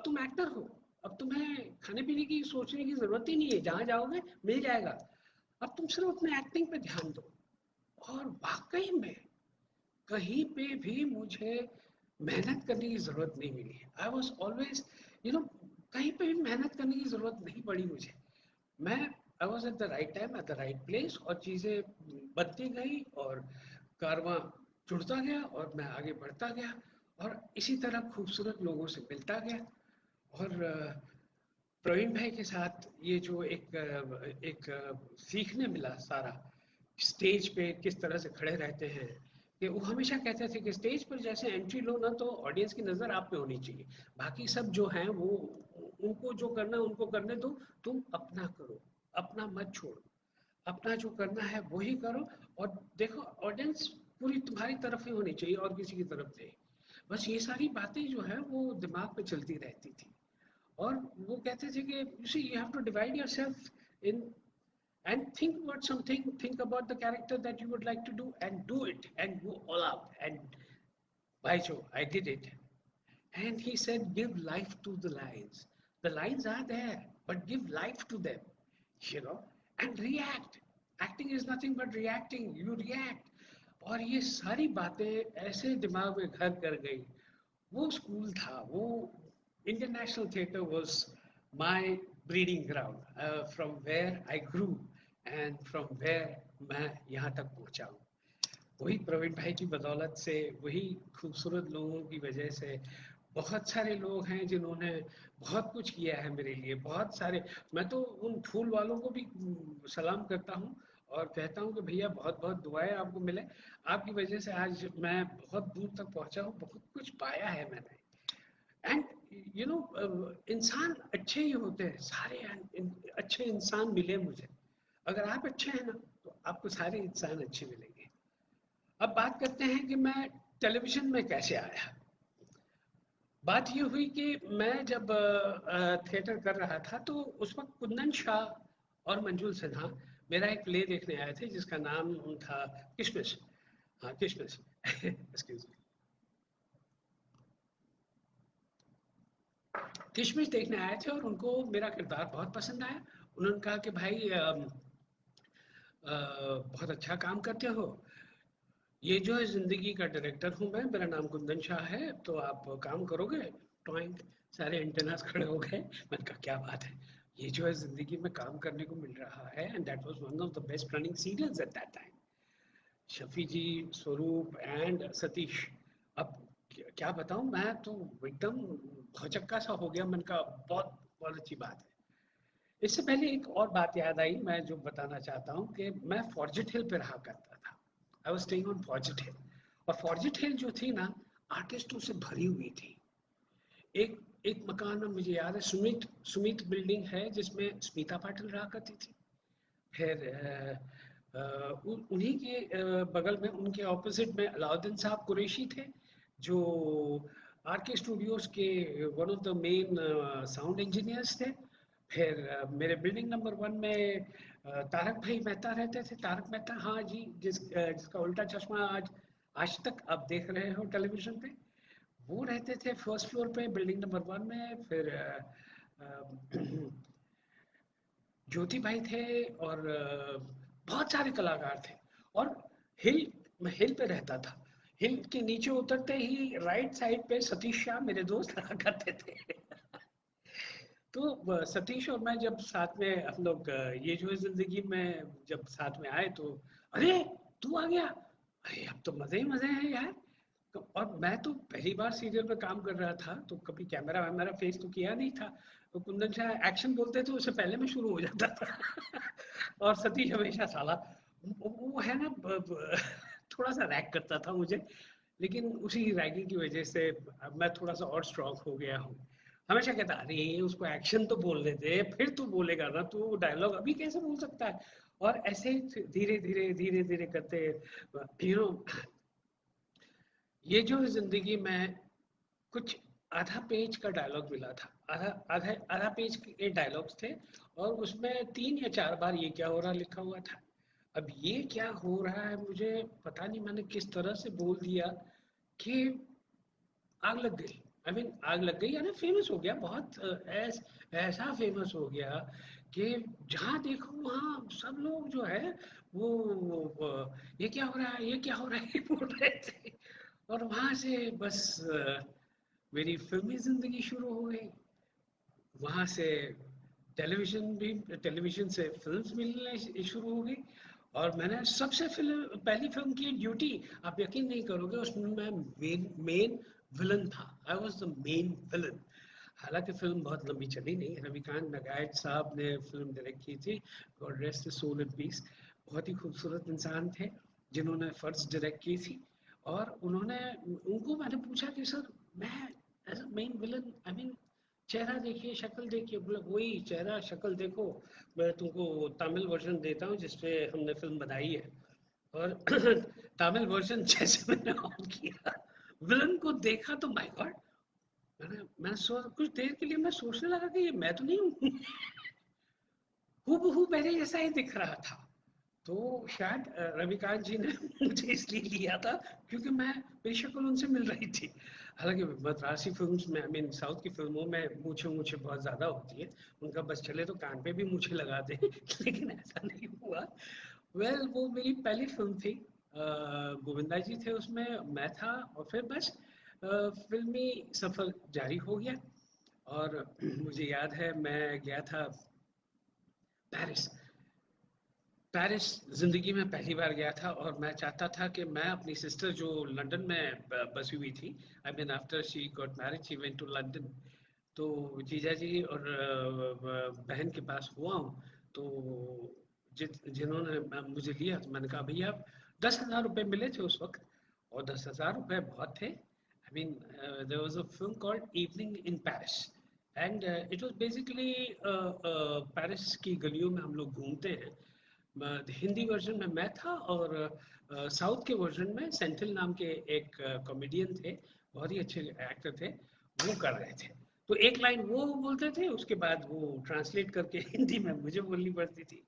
तुम एक्टर हो, अब तुम्हें खाने पीने की सोचने की ज़रूरत ही नहीं है, जहाँ जाओगे मिल जाएगा, अब तुम सिर्फ अपने एक्टिंग पे ध्यान दो। और वाकई में कहीं पे भी मुझे मेहनत करने की ज़रूरत नहीं मिली। I was always you know कहीं पे भी मेहनत करने की ज़रूरत नहीं पड़ी मुझे। मैं I was at the right time at the right place, और चीज़ें बनती गई और कारवां जुड़ता गया और मैं आगे बढ़ता गया और इसी तरह खूबसूरत लोगों से मिलता गया। और प्रवीण भाई के साथ ये जो सीखने मिला सारा, स्टेज पे किस तरह से खड़े रहते हैं, कि वो हमेशा कहते थे कि स्टेज पर जैसे एंट्री लो ना तो ऑडियंस की नज़र आप पे होनी चाहिए, बाकी सब जो हैं वो उनको जो करना है उनको करने दो, तुम अपना करो, अपना मत छोड़ो, अपना जो करना है वही करो। और देखो ऑडियंस पूरी तुम्हारी तरफ ही होनी चाहिए और किसी की तरफ नहीं। बस ये सारी बातें जो है वो दिमाग पे चलती रहती थी। और वो कहते थे कि you see you have to divide yourself in and think about something, think about the character that you would like to do and do it and go all out. And by Joe, I did it. And he said, give life to the lines. The lines are there, but give life to them, you know, and react. Acting is nothing but reacting. You react. और ये सारी बातें ऐसे दिमाग में घर कर गई। वो स्कूल था, वो Indian national theatre was my breeding ground, from where I grew and from where मैं यहाँ तक पहुँचा हूँ। वही प्रवीण भाई की बदौलत से, वही खूबसूरत लोगों की वजह से। बहुत सारे लोग हैं जिन्होंने बहुत कुछ किया है मेरे लिए, बहुत सारे। मैं तो उन फूल वालों को भी सलाम करता हूँ और कहता हूँ कि भैया बहुत बहुत दुआएं आपको मिले। आपकी वजह से आज मैं बहुत दूर तक पहुंचा हूँ, बहुत कुछ पाया है मैंने। एंड यू नो इंसान अच्छे ही होते हैं सारे, अच्छे इंसान मिले मुझे। अगर आप अच्छे हैं ना तो आपको सारे इंसान अच्छे मिलेंगे। अब बात करते हैं कि मैं टेलीविजन में कैसे आया। बात ये हुई कि मैं जब थिएटर कर रहा था तो उस वक्त कुंदन शाह और मंजुल सिन्हा मेरा एक प्ले देखने आए थे जिसका नाम था किशमिश। हाँ किशमिश। Excuse me. किशमिश देखने आए थे और उनको मेरा किरदार बहुत पसंद आया। उन्होंने कहा कि भाई बहुत अच्छा काम करते हो, ये जो है जिंदगी का डायरेक्टर हूँ मैं, मेरा नाम कुंदन शाह है, तो आप काम करोगे? टॉइंक, सारे एंटेनास खड़े हो गए। मैंने कहा क्या बात है, ये जो है जिंदगी में काम करने को मिल रहा है। And that was one of the best running serials at that time. Shafi ji, Swaroop and Satish. अब क्या बताऊं, मैं तो एकदम भौचक्का सा हो गया। मैंने कहा बहुत बहुत अच्छी बात है। इससे पहले एक और बात याद आई मैं जो बताना चाहता हूँ कि मैं फॉर्जेट हिल पे रहा करता था। आई वाज स्टेइंग ऑन फॉर्जेट हिल। और फॉर्जेट हिल जो थी ना, आर्टिस्टों से भरी हुई थी। एक एक मकान में मुझे याद है, सुमित सुमित बिल्डिंग है जिसमें स्मिता पाटिल रहा करती थी। फिर उन्हीं के बगल में, उनके ऑपोजिट में अलाउद्दीन साहब कुरैशी थे, जो आर के स्टूडियोज के one of the main sound engineers थे। फिर मेरे बिल्डिंग नंबर 1 में तारक भाई मेहता रहते थे। तारक मेहता, हाँ जी, जिसका उल्टा चश्मा आज आज तक आप देख रहे हो टेलीविजन पे, वो रहते थे फर्स्ट फ्लोर पे बिल्डिंग नंबर 1 में। फिर ज्योति भाई थे, और बहुत सारे कलाकार थे। और हिल मैं हिल पे रहता था। हिल के नीचे उतरते ही राइट साइड पे सतीश शाह मेरे दोस्त रहा करते थे। तो सतीश और मैं जब साथ में हम लोग ये जो है जिंदगी में जब साथ में आए, तो अरे तू आ गया, अरे अब तो मजे ही मजे हैं यार। और मैं तो पहली बार सीरियल में काम कर रहा था, तो कभी कैमरा वैमरा फेस तो किया नहीं था। तो कुंदन शाह एक्शन बोलते थे, उससे पहले मैं शुरू हो जाता था। और सतीश हमेशा साला वो है ना, थोड़ा सा रैग करता था मुझे। लेकिन उसी रैगिंग की वजह से अब मैं थोड़ा सा और स्ट्रांग हो गया हूँ। हमेशा कहता, अरे उसको एक्शन तो बोलने दे, फिर तू बोलेगा ना, तू डायलॉग अभी कैसे बोल सकता है। और ऐसे ही धीरे धीरे धीरे धीरे करते, यू नो, ये जो जिंदगी में कुछ आधा पेज का डायलॉग मिला था, आधा आधा आधा पेज के डायलॉग्स थे, और उसमें 3 या 4 बार ये क्या हो रहा लिखा हुआ था। अब ये क्या हो रहा है, मुझे पता नहीं मैंने किस तरह से बोल दिया कि आग लग गई। आई मीन आग लग गई, यानी फेमस हो गया बहुत, ऐसा फेमस हो गया कि जहाँ देखो वहाँ सब लोग जो है वो ये क्या हो रहा है, ये क्या हो रहा है बोल रहे थे। और वहां से बस मेरी फिल्मी जिंदगी शुरू हो गई। वहां से टेलीविजन से फिल्म्स मिलने शुरू हो गई। और मैंने सबसे पहली फिल्म की ड्यूटी, आप यकीन नहीं करोगे, उसमें मैं मेन विलन था। I was the main villain. हालांकि फिल्म बहुत लंबी चली नहीं। रविकांत नगायत साहब ने फिल्म डायरेक्ट की थी, God rest his soul in peace. बहुत ही खूबसूरत इंसान थे जिन्होंने फर्स्ट डायरेक्ट की थी। और उनको मैंने पूछा कि सर, मैं as a main villain, I mean चेहरा देखिए, शक्ल देखिए। बोला वही चेहरा शक्ल देखो, मैं तुमको तमिल वर्जन देता हूँ जिसपे हमने फिल्म बनाई है। और तमिल वर्जन जैसे मैंने ऑन किया, विलन को देखा, तो माय गॉड, मैं सोच, कुछ देर के लिए मैं सोचने लगा कि ये मैं तो नहीं हूँ। हूबहू मेरे जैसा ही दिख रहा था। तो शायद रविकांत जी ने मुझे इसलिए लिया था क्योंकि मेरी शक्ल उनसे मिल रही थी। हालांकि मद्रासी फिल्म्स में, आई मीन साउथ की फिल्मों में मूछें मूछें बहुत ज्यादा होती है। उनका बस चले तो कान पे भी मूछें लगा दे। लेकिन ऐसा नहीं हुआ। वो मेरी पहली फिल्म थी। गोविंदा जी थे उसमें, मैं था। और फिर बस फिल्मी सफर जारी हो गया। और मुझे याद है मैं गया था पेरिस। पेरिस जिंदगी में पहली बार गया था, और मैं चाहता था कि मैं अपनी सिस्टर जो लंदन में बसी हुई थी, I mean after she got married she went to London. तो जीजा जी और बहन के पास हुआ हूँ। तो जिन्होंने मुझे लिया, तो मैंने कहा भैया, 10,000 रुपये मिले थे उस वक्त। और 10,000 रुपये बहुत थे। I mean there was a film called evening in Paris, and it was basically Paris की गलियों में हम लोग घूमते हैं। हिंदी वर्जन में मैं था, और साउथ के वर्जन में सेंथिल नाम के एक कॉमेडियन थे, बहुत ही अच्छे एक्टर थे, वो कर रहे थे। तो एक लाइन वो बोलते थे, उसके बाद वो ट्रांसलेट करके हिंदी में मुझे बोलनी पड़ती थी।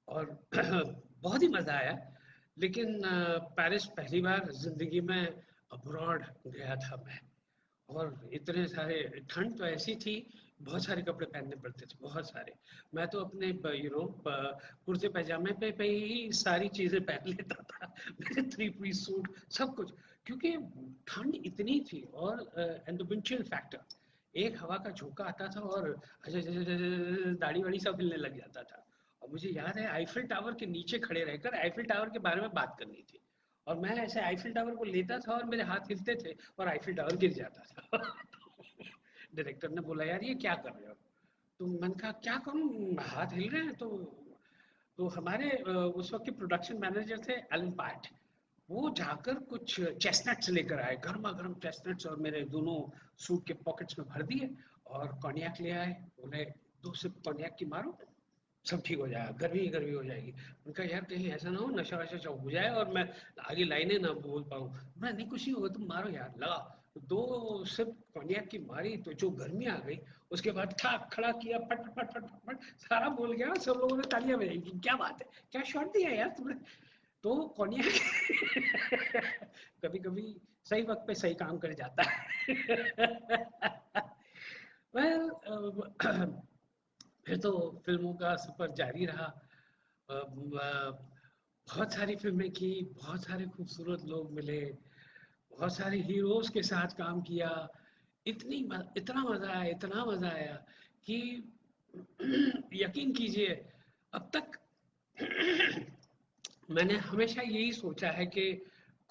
और बहुत ही मजा आया। लेकिन पेरिस पहली बार जिंदगी में अब्रॉड गया था मैं। और इतने सारे, ठंड तो ऐसी थी, बहुत सारे कपड़े पहनने पड़ते थे, बहुत सारे। मैं तो अपने कुर्ते पैजामे पे ही सारी चीजें पहन लेता था। मेरे 3 पीस सूट, सब कुछ। क्योंकि ठंड इतनी थी, और and the wind chill factor, एक हवा का झोंका आता था, और दाढ़ी वाड़ी सब हिलने लग जाता था। और मुझे याद है आईफिल टावर के नीचे खड़े रहकर आईफिल टावर के बारे में बात करनी थी। और मैं ऐसे आईफिल टावर को लेता था, और मेरे हाथ हिलते थे, और आईफिल टावर गिर जाता था। डायरेक्टर ने बोला, यार ये क्या कर रहे हो। तो मैंने कहा क्या करूं, हाथ हिल रहे हैं। तो हमारे उस वक्त के प्रोडक्शन मैनेजर थे एलन पार्ट। वो जाकर कुछ चेस्टनट्स लेकर आए, गर्मा गर्म चेस्टनट्स, और मेरे दोनों सूट के पॉकेट्स में भर दिए। और कॉन्याक ले आए, बोले 2 सिप कॉन्याक की मारो। सब ठीक हो जाएगा, गर्मी ही गर्मी हो जाएगी। उनका यार कहीं ऐसा ना हो नशा वशा हो जाए और मैं आगे लाइनें ना बोल पाऊँ। मैं नहीं कुछ नहीं होगा, तुम मारो यार, लगा। दो सिप कॉन्याक की मारी तो जो गर्मी आ गई, उसके बाद ठाक खड़ा किया, फट फट फट फट फट, सारा बोल गया, सब लोगों ने तालियां बजाई कि क्या बात है, क्या शॉट दिया यार तुमने। तो कॉन्याक कभी कभी सही वक्त पे सही काम कर जाता है। well, फिर तो फिल्मों का सफर जारी रहा। बहुत सारी फिल्में की, बहुत सारे खूबसूरत लोग मिले, बहुत सारे हीरोज के साथ काम किया। इतना मजा आया, इतना मजा आया कि यकीन कीजिए, अब तक मैंने हमेशा यही सोचा है कि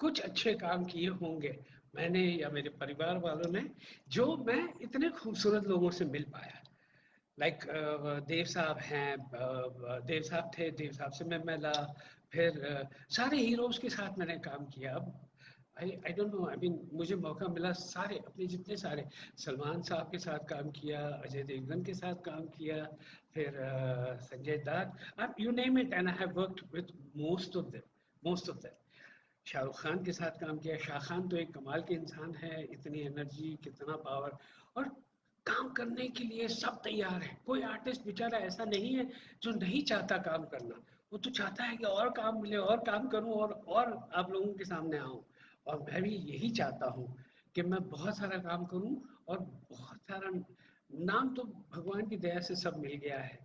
कुछ अच्छे काम किए होंगे मैंने या मेरे परिवार वालों ने, जो मैं इतने खूबसूरत लोगों से मिल पाया। लाइक देव साहब हैं, देव साहब थे, देव साहब से मैं मिला। फिर सारे हीरोज के साथ मैंने काम किया। अब I don't know, I mean मुझे मौका मिला सारे अपने जितने सारे, सलमान साहब के साथ काम किया, अजय देवगन के साथ काम किया, फिर संजय दत्त, अब you name it, and I have worked with most of them. Shahrukh Khan के साथ काम किया। शाह खान तो एक कमाल के इंसान है, इतनी एनर्जी, कितना पावर, और काम करने के लिए सब तैयार है। कोई आर्टिस्ट बेचारा ऐसा नहीं है जो नहीं चाहता काम करना। वो तो चाहता है कि और काम मिले, और काम करूं, और आप लोगों के सामने आऊं। और मैं भी यही चाहता हूं कि मैं बहुत सारा काम करूं, और बहुत सारा नाम तो भगवान की दया से सब मिल गया है,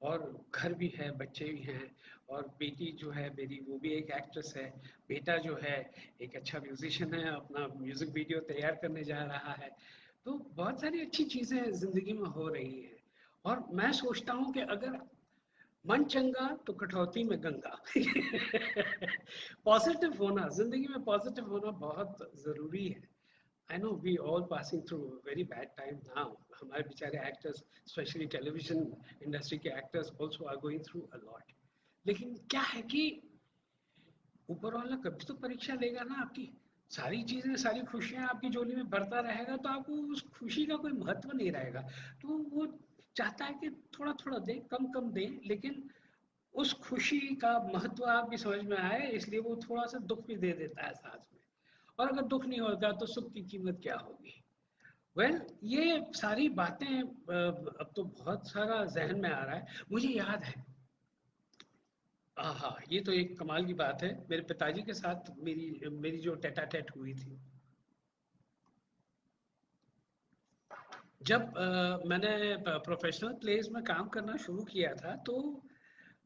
और घर भी है, बच्चे भी हैं, और बेटी जो है मेरी वो भी एक एक्ट्रेस है। बेटा जो है एक अच्छा म्यूजिशियन है, अपना म्यूजिक वीडियो तैयार करने जा रहा है। तो बहुत सारी अच्छी चीजें जिंदगी में हो रही हैं, और मैं सोचता हूँ कि अगर मन चंगा तो कटौती में गंगा। पॉजिटिव होना, जिंदगी में पॉजिटिव होना बहुत जरूरी है। I know we all passing through very bad time now. हमारे बेचारे एक्टर्स, स्पेशली टेलीविजन इंडस्ट्री के actors also are going through a lot. लेकिन क्या है कि ऊपर वाला कभी तो परीक्षा लेगा ना आपकी। सारी चीजें, सारी खुशियां आपकी झोली में भरता रहेगा तो आपको उस खुशी का कोई महत्व नहीं रहेगा। तो वो चाहता है कि थोड़ा थोड़ा दे, कम कम दे, लेकिन उस खुशी का महत्व आपकी समझ में आए, इसलिए वो थोड़ा सा दुख भी दे देता है साथ में। और अगर दुख नहीं होगा तो सुख की कीमत क्या होगी। ये सारी बातें अब तो बहुत सारा जहन में आ रहा है। मुझे याद है, हाँ, ये तो एक कमाल की बात है, मेरे पिताजी के साथ मेरी मेरी जो टेटा टेट हुई थी। जब मैंने प्रोफेशनल प्लेस में काम करना शुरू किया था, तो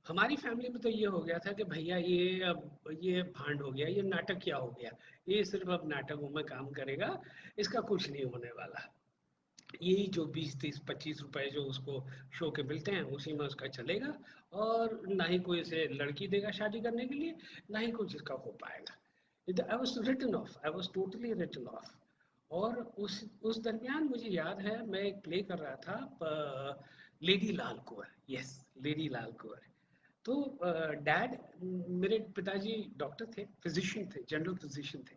हमारी फैमिली में तो ये हो गया था कि भैया ये अब ये भांड हो गया, ये नाटक क्या हो गया, ये सिर्फ अब नाटकों में काम करेगा, इसका कुछ नहीं होने वाला। यही जो 20 30 25 रुपए जो उसको शो के मिलते हैं, उसी में उसका चलेगा। और ना ही कोई इसे लड़की देगा शादी करने के लिए, ना ही कुछ इसका हो पाएगा। I was written off, I was totally written off. और उस दरमियान मुझे याद है मैं एक प्ले कर रहा था, लेडी लाल कुंवर। यस, लेडी लाल कुंवर। तो डैड, मेरे पिताजी डॉक्टर थे, फिजिशियन थे, जनरल फिजिशियन थे।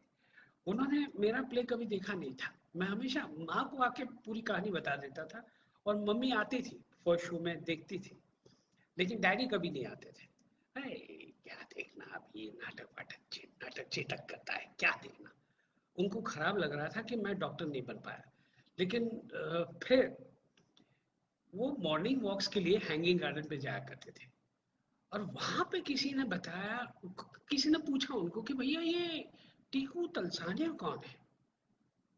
उन्होंने मेरा प्ले कभी देखा नहीं था। मैं हमेशा माँ को आके पूरी कहानी बता देता था, और मम्मी आती थी फर्स्ट शो में देखती थी, लेकिन डैडी कभी नहीं आते थे। अरे क्या देखना, अब ये नाटक वाटक, नाटक चेटक करता है, क्या देखना। उनको खराब लग रहा था कि मैं डॉक्टर नहीं बन पाया। लेकिन फिर वो मॉर्निंग वॉक्स के लिए हैंगिंग गार्डन पे जाया करते थे, और वहां पे किसी ने बताया, किसी ने पूछा उनको कि भैया ये टीकू तलसानिया कौन है।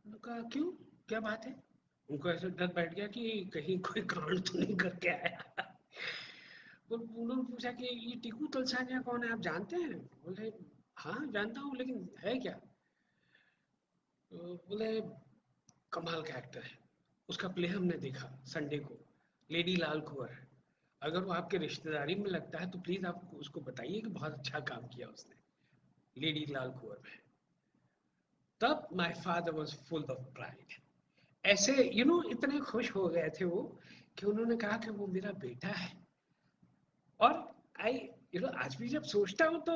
उनका क्यों, क्या बात है। उनको ऐसे डर बैठ गया कि कहीं कोई कांड तो नहीं करके आया। तो उन्होंने पूछा कि ये टीकू तलसानिया कौन है, आप जानते हैं। बोले हाँ जानता हूँ, लेकिन है क्या। तो बोले कमाल का एक्टर है, उसका प्ले हमने देखा संडे को, लेडी लाल कुंवर। अगर वो आपके रिश्तेदारी में लगता है तो प्लीज आप उसको बताइए कि बहुत अच्छा काम किया उसने लेडी लाल कुंवर में। तब my father was full of pride. ऐसे इतने खुश हो गए थे वो, कि उन्होंने कहा कि वो मेरा बेटा है। और आई आज भी जब सोचता हूँ तो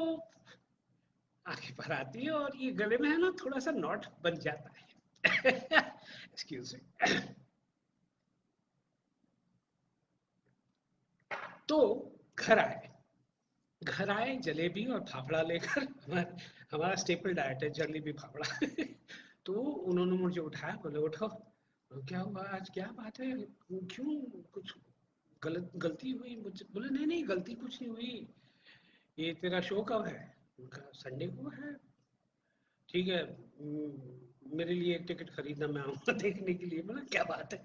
आंखें भर आती है, और ये गले में है ना थोड़ा सा नॉट बन जाता है। Excuse me. तो घर आए जलेबी और फाफड़ा लेकर। हमारा स्टेपल डाइट है जलेबी फाफड़ा। तो उन्होंने मुझे उठाया, बोले उठो, क्या हुआ आज, क्या बात है, क्यों, कुछ गलती हुई? मुझे बोले नहीं नहीं गलती कुछ नहीं हुई, ये तेरा शो कब है? उनका संडे को है। ठीक है, मेरे लिए एक टिकट खरीदना, मैं आऊँगा देखने के लिए। बोला क्या बात है,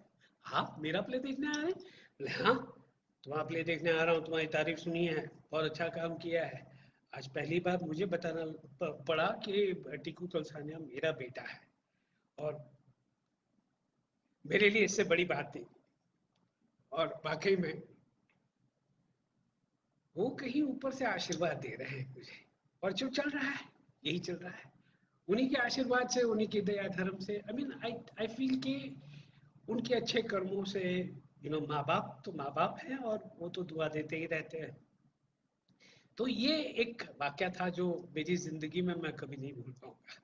आप मेरा प्ले देखने आ रहे हैं? बोले हाँ, तुम्हारा प्ले देखने आ रहा हूँ, तुम्हारी तारीफ सुनी है, बहुत अच्छा काम किया है। आज पहली बार मुझे बताना पड़ा कि टीकू तलसानिया मेरा बेटा है, और मेरे लिए इससे बड़ी बात थी। और वाकई में वो कहीं ऊपर से आशीर्वाद दे रहे हैं मुझे, और जो चल रहा है यही चल रहा है, उन्हीं के आशीर्वाद से, उन्हीं की दया धर्म से। आई मीन आई फील कि उनके अच्छे कर्मों से, माँ बाप तो माँ बाप हैं और वो तो दुआ देते ही रहते हैं। तो ये एक वाकया था जो मेरी जिंदगी में मैं कभी नहीं भूल पाऊंगा।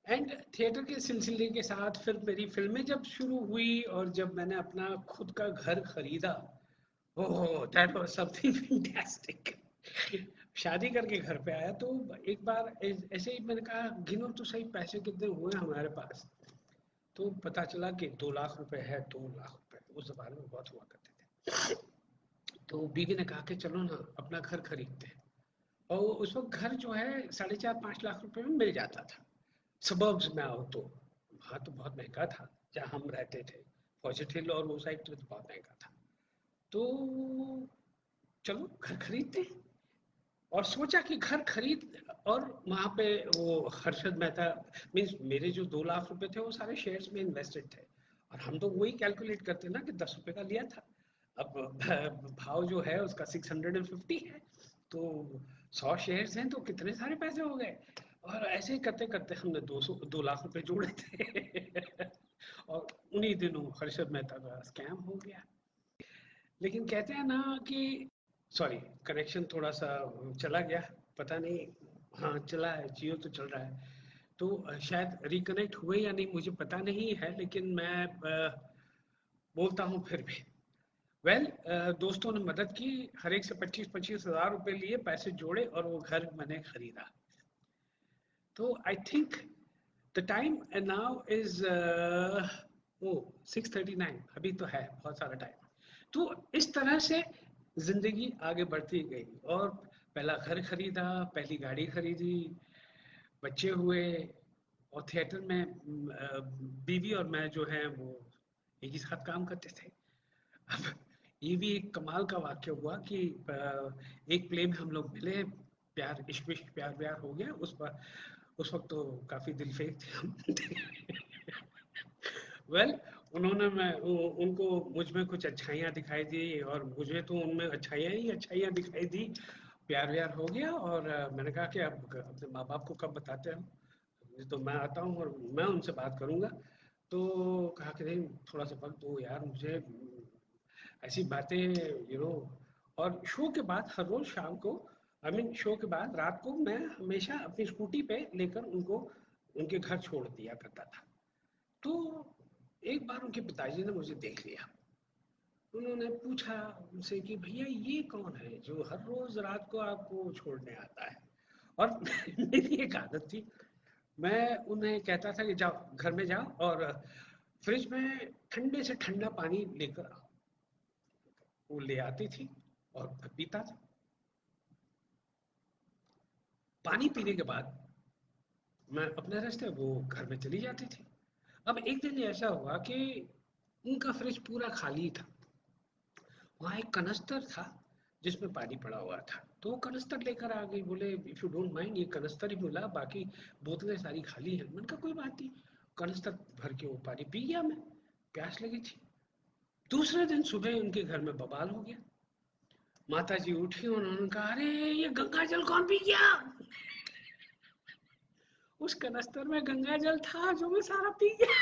एंड थिएटर के सिलसिले के साथ फिर मेरी फिल्में जब शुरू हुई, और जब मैंने अपना खुद का घर खरीदा, oh that was something fantastic. शादी करके घर पे आया तो एक बार ऐसे ही मैंने कहा गिनो तो सही पैसे कितने हुए हमारे पास। तो पता चला कि 2 लाख रुपए है। 2 लाख रुपए उस जमाने में बहुत हुआ करते थे। तो बीवी ने कहा कि चलो ना अपना घर खरीदते हैं। और उस वक्त घर जो है 4.5-5 लाख रुपए में मिल जाता था, सबर्ब्स में आओ तो। वहाँ तो बहुत महंगा था जहाँ हम रहते थे, फॉरेस्ट हिल और वो साइड तो बहुत महंगा था। तो चलो घर खरीदते हैं, और सोचा कि घर खरीद, और वहाँ पे वो हर्षद मेहता, मीन्स मेरे जो 2 लाख रुपए थे वो सारे शेयर्स में इन्वेस्टेड थे, और हम तो वही कैलकुलेट करते ना कि 10 रुपए का लिया था। अब भाव जो है उसका 650 है, तो 100 शेयर्स हैं तो कितने सारे पैसे हो गए। और ऐसे ही करते करते हमने 2 लाख रुपए जोड़े थे। और उन्हीं दिनों हर्षद मेहता का स्कैम हो गया। लेकिन कहते हैं ना कि, सॉरी कनेक्शन थोड़ा सा चला गया, पता नहीं। हाँ चला है, जियो तो चल रहा है। तो शायद रिकनेक्ट हुए या नहीं मुझे पता नहीं है, लेकिन मैं बोलता हूँ फिर भी। वेल, दोस्तों ने मदद की, हर एक से 25-25 हजार रुपए लिए, पैसे जोड़े, और वो घर मैंने खरीदा। तो I think the time now is oh 6:39, अभी तो है बहुत सारा टाइम। तो इस तरह से जिंदगी आगे बढ़ती गई, और पहला घर खरीदा, पहली गाड़ी खरीदी, बच्चे हुए, और थिएटर में बीवी और मैं जो है वो एक ही साथ काम करते थे। अब ये भी एक कमाल का वाक्य हुआ कि एक प्ले में हम लोग मिले, प्यार इश्क इश्क प्यार प्यार हो गया। उस वक्त तो काफी दिलफेक थे हम। वेल, उन्होंने उनको मुझ में कुछ अच्छाइयाँ दिखाई दी, और मुझे तो उनमें अच्छाइयाँ ही अच्छाइयाँ दिखाई दी। प्यार व्यार हो गया, और मैंने कहा कि अब अपने माँ बाप को कब बताते हो? तो मैं आता हूँ और मैं उनसे बात करूंगा। तो कहा कि नहीं, थोड़ा सा वक्त दो यार मुझे, ऐसी बातें यू नो। और शो के बाद हर रोज शाम को, आई मीन शो के बाद रात को, मैं हमेशा अपनी स्कूटी पे लेकर उनको उनके घर छोड़ दिया करता था। तो एक बार उनके पिताजी ने मुझे देख लिया। उन्होंने पूछा उनसे कि भैया ये कौन है जो हर रोज रात को आपको छोड़ने आता है? और मेरी एक आदत थी, मैं उन्हें कहता था कि जाओ घर में जाओ और फ्रिज में ठंडे से ठंडा पानी लेकर आओ। वो ले आती थी और मैं पीता था। पानी पीने के बाद मैं अपने रास्ते, वो घर में चली जाती थी। अब एक दिन ऐसा हुआ कि उनका फ्रिज पूरा खाली था। वहाँ एक कनस्तर था जिसमें पानी पड़ा हुआ था, तो वो कनस्तर लेकर आ गई। बोले इफ यू डोंट माइंड, ये कनस्तर ही मिला, बाकी बोतलें सारी खाली हैं। मैंने कहा कोई बात नहीं। कनस्तर भर के वो पानी पी गया मैं, प्यास लगी थी। दूसरे दिन सुबह उनके घर में बवाल हो गया। माता जी उठी, उन्होंने कहा अरे ये गंगा जल कौन पी गया? उस कनस्तर में गंगा जल था जो मैं सारा पी गया।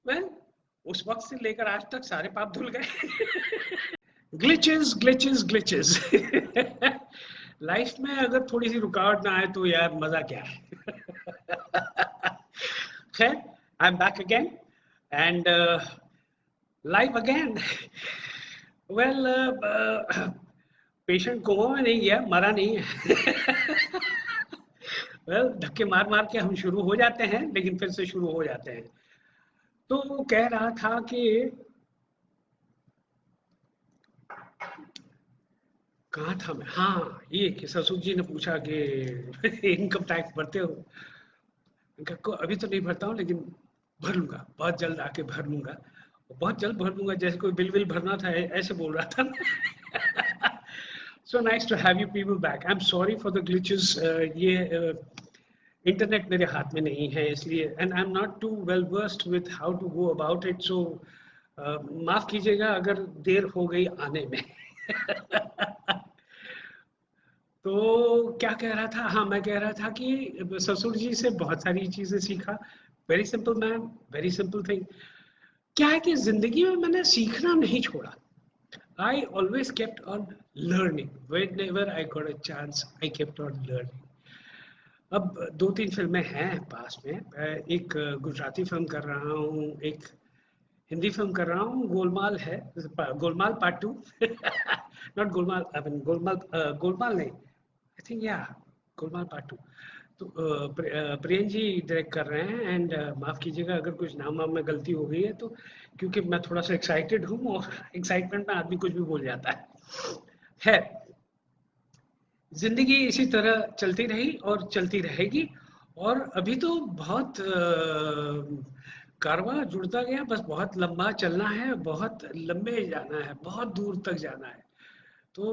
मैं उस वक्त से लेकर आज तक सारे पाप धुल गए। Glitches glitches glitches. लाइफ में अगर थोड़ी सी रुकावट ना आए तो यार मजा क्या है। खैर, I am back again and live again. Well patient coma में नहीं गया, मरा नहीं है। वेल धक्के मार मार के हम शुरू हो जाते हैं, लेकिन फिर से शुरू हो जाते हैं। तो वो कह रहा था कि कहाँ था मैं, हाँ ये कि ससुर जी ने पूछा कि इनकम टैक्स भरते हो। इनका को अभी तो नहीं भरता हूँ, लेकिन भर लूंगा, बहुत जल्द आके भर लूंगा, बहुत जल्द भर लूंगा, जैसे कोई बिल विल भरना था ऐसे बोल रहा था। So nice to have you people back. I am sorry for the glitches. ये इंटरनेट मेरे हाथ में नहीं है, इसलिए and I am not too well versed with how to go about it, so माफ कीजिएगा अगर देर हो गई आने में। तो क्या कह रहा था, हाँ मैं कह रहा था कि ससुर जी से बहुत सारी चीजें सीखा। Very simple man, very simple thing. क्या है कि जिंदगी में मैंने सीखना नहीं छोड़ा। I always kept on learning, when ever I got a chance I kept on learning. अब दो तीन फिल्में हैं पास में, मैं एक गुजराती फिल्म कर रहा हूँ, एक हिंदी फिल्म कर रहा हूँ, गोलमाल है, Golmaal part two. Not Golmaal, I mean Golmaal, Golmaal नहीं, आई थिंक या गोलमाल पार्ट टू। तो प्रियन जी डायरेक्ट कर रहे हैं, एंड माफ कीजिएगा अगर कुछ नाम वाम में गलती हो गई है तो, क्योंकि मैं थोड़ा सा एक्साइटेड हूँ और एक्साइटमेंट में आदमी कुछ भी बोल जाता है। जिंदगी इसी तरह चलती रही और चलती रहेगी। और अभी तो बहुत कारवां जुड़ता गया, बस बहुत लंबा चलना है, बहुत लंबे जाना है, बहुत दूर तक जाना है। तो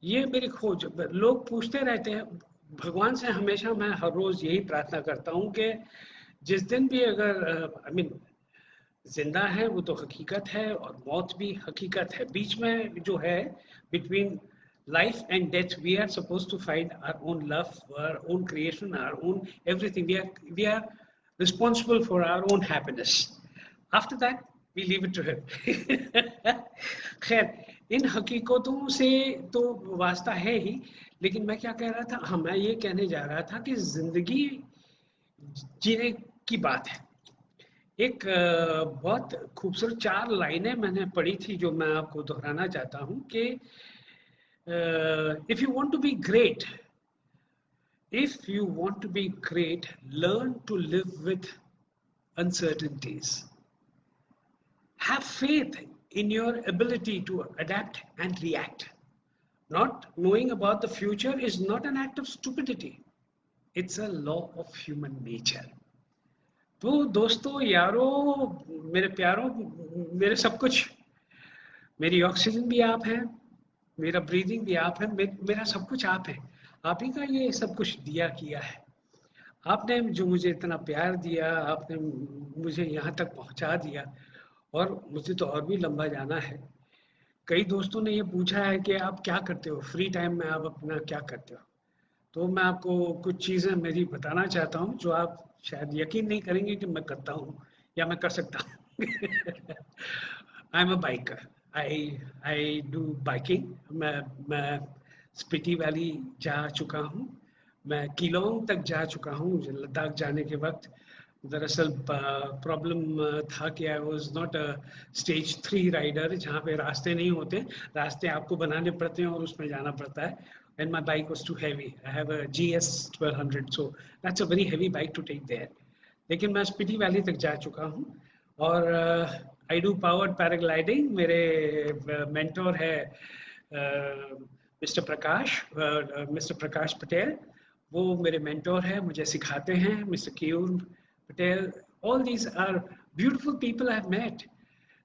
ये मेरी खोज, लोग पूछते रहते हैं, भगवान से हमेशा मैं हर रोज यही प्रार्थना करता हूँ कि जिस दिन भी अगर आई मीन जिंदा है वो तो हकीकत है, और मौत भी हकीकत है, बीच में जो है between life and death, we are supposed to find our own love, our own creation, our own everything. We are responsible for our own happiness. After that we leave it to him. खैर, इन हकीकतों से तो वास्ता है ही, लेकिन मैं क्या कह रहा था, हाँ मैं ये कहने जा रहा था कि जिंदगी जीने की बात है। एक बहुत खूबसूरत चार लाइनें मैंने पढ़ी थी जो मैं आपको दोहराना चाहता हूँ कि if you want to be great, if you want to be great, learn to live with uncertainties. Have faith in your ability to adapt and react. Not knowing about the future is not an act of stupidity. It's a law of human nature. तो दोस्तों, यारों, मेरे प्यारों, मेरे सब कुछ, मेरी ऑक्सीजन भी आप हैं, मेरा ब्रीदिंग भी आप है, मेरा सब कुछ आप है। आप ही का ये सब कुछ दिया किया है। आपने जो मुझे इतना प्यार दिया, आपने मुझे यहाँ तक पहुँचा दिया, और मुझे तो और भी लंबा जाना है। कई दोस्तों ने ये पूछा है कि आप क्या करते हो फ्री टाइम में, आप अपना क्या करते हो। तो मैं आपको कुछ चीज़ें मेरी बताना चाहता हूँ जो आप शायद यकीन नहीं करेंगे कि मैं करता हूँ या मैं कर सकता हूँ। I am a biker. I do biking. मैं स्पीति वैली जा चुका हूँ, मैं किलोंग तक जा चुका हूँ। मुझे लद्दाख जाने के वक्त दरअसल प्रॉब्लम था कि I was not a stage 3 rider, जहाँ पे रास्ते नहीं होते, रास्ते आपको बनाने पड़ते हैं और उसमें जाना पड़ता है। And my bike was too heavy. I have a GS 1200, so that's a very heavy bike to take there. लेकिन मैं स्पीति वैली तक जा चुका हूँ, और आई डू पावर्ड पैराग्लाइडिंग। मेरे मेंटोर है मिस्टर प्रकाश पटेल। वो मेरे मेंटोर है, मुझे सिखाते हैं, mister Keyur Patel. All these are beautiful people I have met.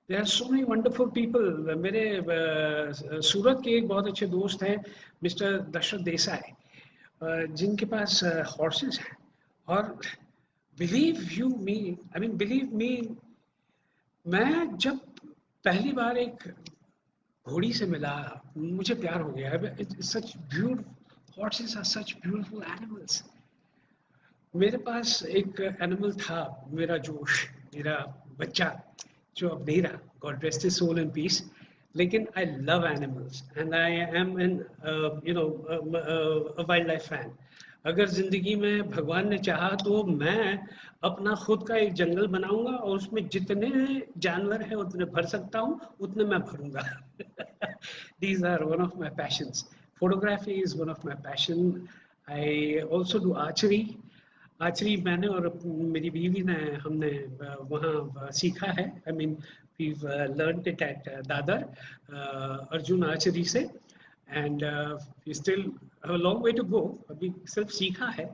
There are so many wonderful people. मेरे सूरत के एक बहुत अच्छे दोस्त हैं, मिस्टर दशरथ देसाई, जिनके पास हॉर्सेस हैं। और believe you me, I mean believe me, मैं जब पहली बार एक घोड़ी से मिला, मुझे प्यार हो गया। Such beautiful horses are such beautiful animals. मेरे पास एक एनिमल था, मेरा जोश, मेरा बच्चा, जो अब नहीं रहा, God rest his soul in peace. लेकिन I love animals and I am an you know wild life fan. अगर जिंदगी में भगवान ने चाहा तो मैं अपना खुद का एक जंगल बनाऊंगा और उसमें जितने जानवर हैं उतने भर सकता हूँ, उतने मैं भरूंगा. These are one of my passions. Photography is one of my passion. I also do archery. Archery मैंने और मेरी बीवी ने हमने वहाँ सीखा है. I mean we've learned it at Dadar Arjun archery से. And we still have a long way to go. अभी सिर्फ सीखा है.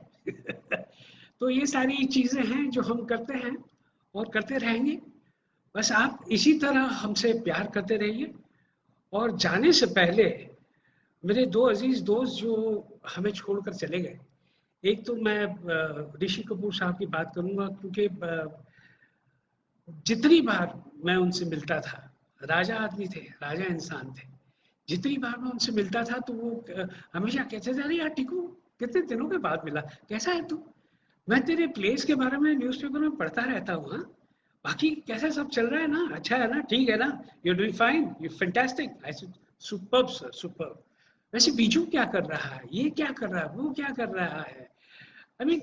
तो ये सारी चीजें हैं जो हम करते हैं और करते रहेंगे. बस आप इसी तरह हमसे प्यार करते रहिए. और जाने से पहले मेरे दो अजीज दोस्त जो हमें छोड़कर चले गए, एक तो मैं ऋषि कपूर साहब की बात करूंगा, क्योंकि जितनी बार मैं उनसे मिलता था, राजा आदमी थे, राजा इंसान थे, जितनी बार मैं उनसे मिलता था तो वो हमेशा कहते थे, अरे यार टिकू, कितने दिनों के बाद मिला, कैसा है तू? मैं तेरे प्लेस के बारे में न्यूज़पेपर में पढ़ता रहता हूँ. हाँ, बाकी कैसा सब चल रहा है ना, अच्छा है ना, ठीक है ना, you doing fine, you fantastic. I said superb sir, superb. वैसे बीजू क्या कर रहा है, ये क्या कर रहा है, वो क्या कर रहा है, आई मीन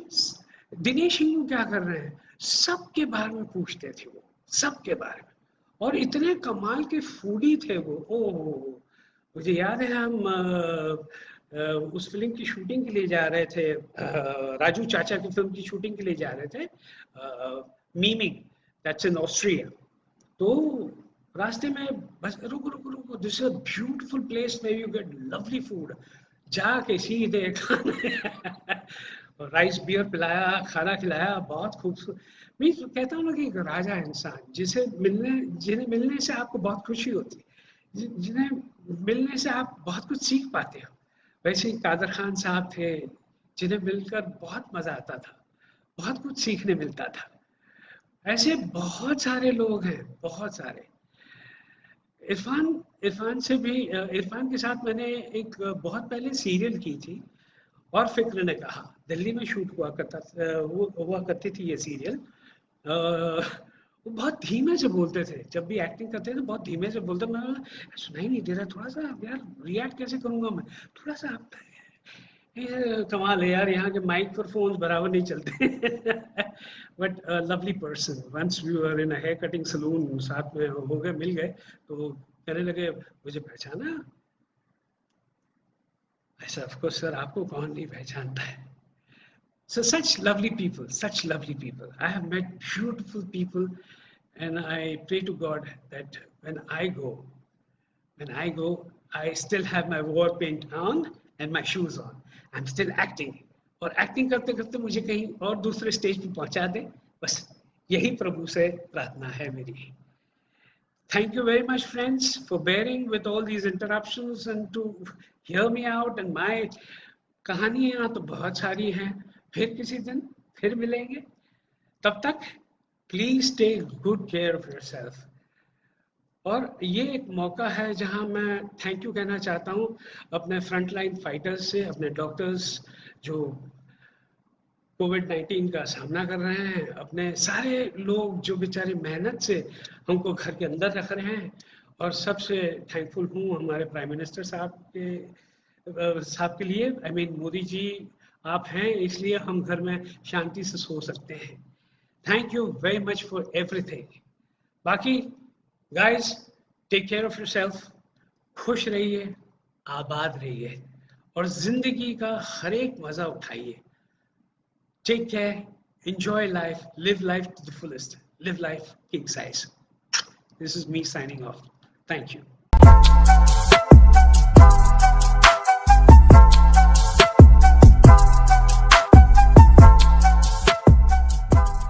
दिनेश हिंगू क्या कर रहे हैं, सबके बारे में पूछते थे वो, सबके बारे में. और इतने कमाल के फूडी थे वो. ओह, मुझे याद है हम उस फिल्म की शूटिंग के लिए जा रहे थे, राजू चाचा की फिल्म की शूटिंग के लिए जा रहे थे, मीमिंग, दैट्स इन ऑस्ट्रिया. तो रास्ते में बस रुको रुको रुको, this is a beautiful place where you get lovely food. जाके सीधे खाने राइस बियर पिलाया, खाना खिलाया, बहुत खूबसूरत. मैं कहता हूँ ना कि एक राजा इंसान जिन्हें मिलने से आपको बहुत खुशी होती है, जिन्हें मिलने से आप बहुत कुछ सीख पाते हो. वैसे ही कादर खान साहब थे, जिन्हें मिलकर बहुत मजा आता था, बहुत कुछ सीखने मिलता था. ऐसे बहुत सारे लोग हैं, बहुत सारे. इरफान इरफान से भी इरफान के साथ मैंने एक बहुत पहले सीरियल की थी, और फिक्र ने कहा, दिल्ली में शूट हुआ करती थी ये सीरियल. वो बहुत धीमे से बोलते थे, जब भी एक्टिंग करते थे बहुत धीमे से बोलते. मैं सुनाई नहीं दे रहा, थोड़ा सा यार रिएक्ट कैसे करूंगा मैं, थोड़ा सा आप. ये कमाल है यार, यहाँ के माइक्रोफोन्स बराबर नहीं चलते. But lovely person. Once we were in a hair cutting saloon, साथ में हो गए, मिल गए, तो कहने लगे, मुझे पहचाना? ऐसा ऑफ कोर्स सर, आपको कौन नहीं पहचानता है. So such lovely people, such lovely people. I have met beautiful people, and I pray to God that when I go, I still have my war paint on and my shoes on. I'm still acting. और एक्टिंग करते करते मुझे कहीं और दूसरे स्टेज पे पहुंचा दे, बस यही प्रभु से प्रार्थना है मेरी. Thank you very much, friends, for bearing with all these interruptions and to hear me out. And my कहानियां तो बहुत सारी हैं. फिर किसी दिन फिर मिलेंगे. तब तक please take good care of yourself. और ये एक मौका है जहां मैं थैंक यू कहना चाहता हूं अपने फ्रंट लाइन फाइटर्स से, अपने डॉक्टर्स जो कोविड-19 का सामना कर रहे हैं, अपने सारे लोग जो बेचारे मेहनत से हमको घर के अंदर रख रहे हैं. और सबसे थैंकफुल हूँ हमारे प्राइम मिनिस्टर साहब के लिए. आई मीन मोदी जी, आप हैं इसलिए हम घर में शांति से सो सकते हैं. Thank you very much for everything. बाकी guys, take care of yourself. खुश रहिए, आबाद रहिए, और जिंदगी का हर एक मजा उठाइए. Take care, enjoy life, live life to the fullest, live life king size. This is me signing off. Thank you.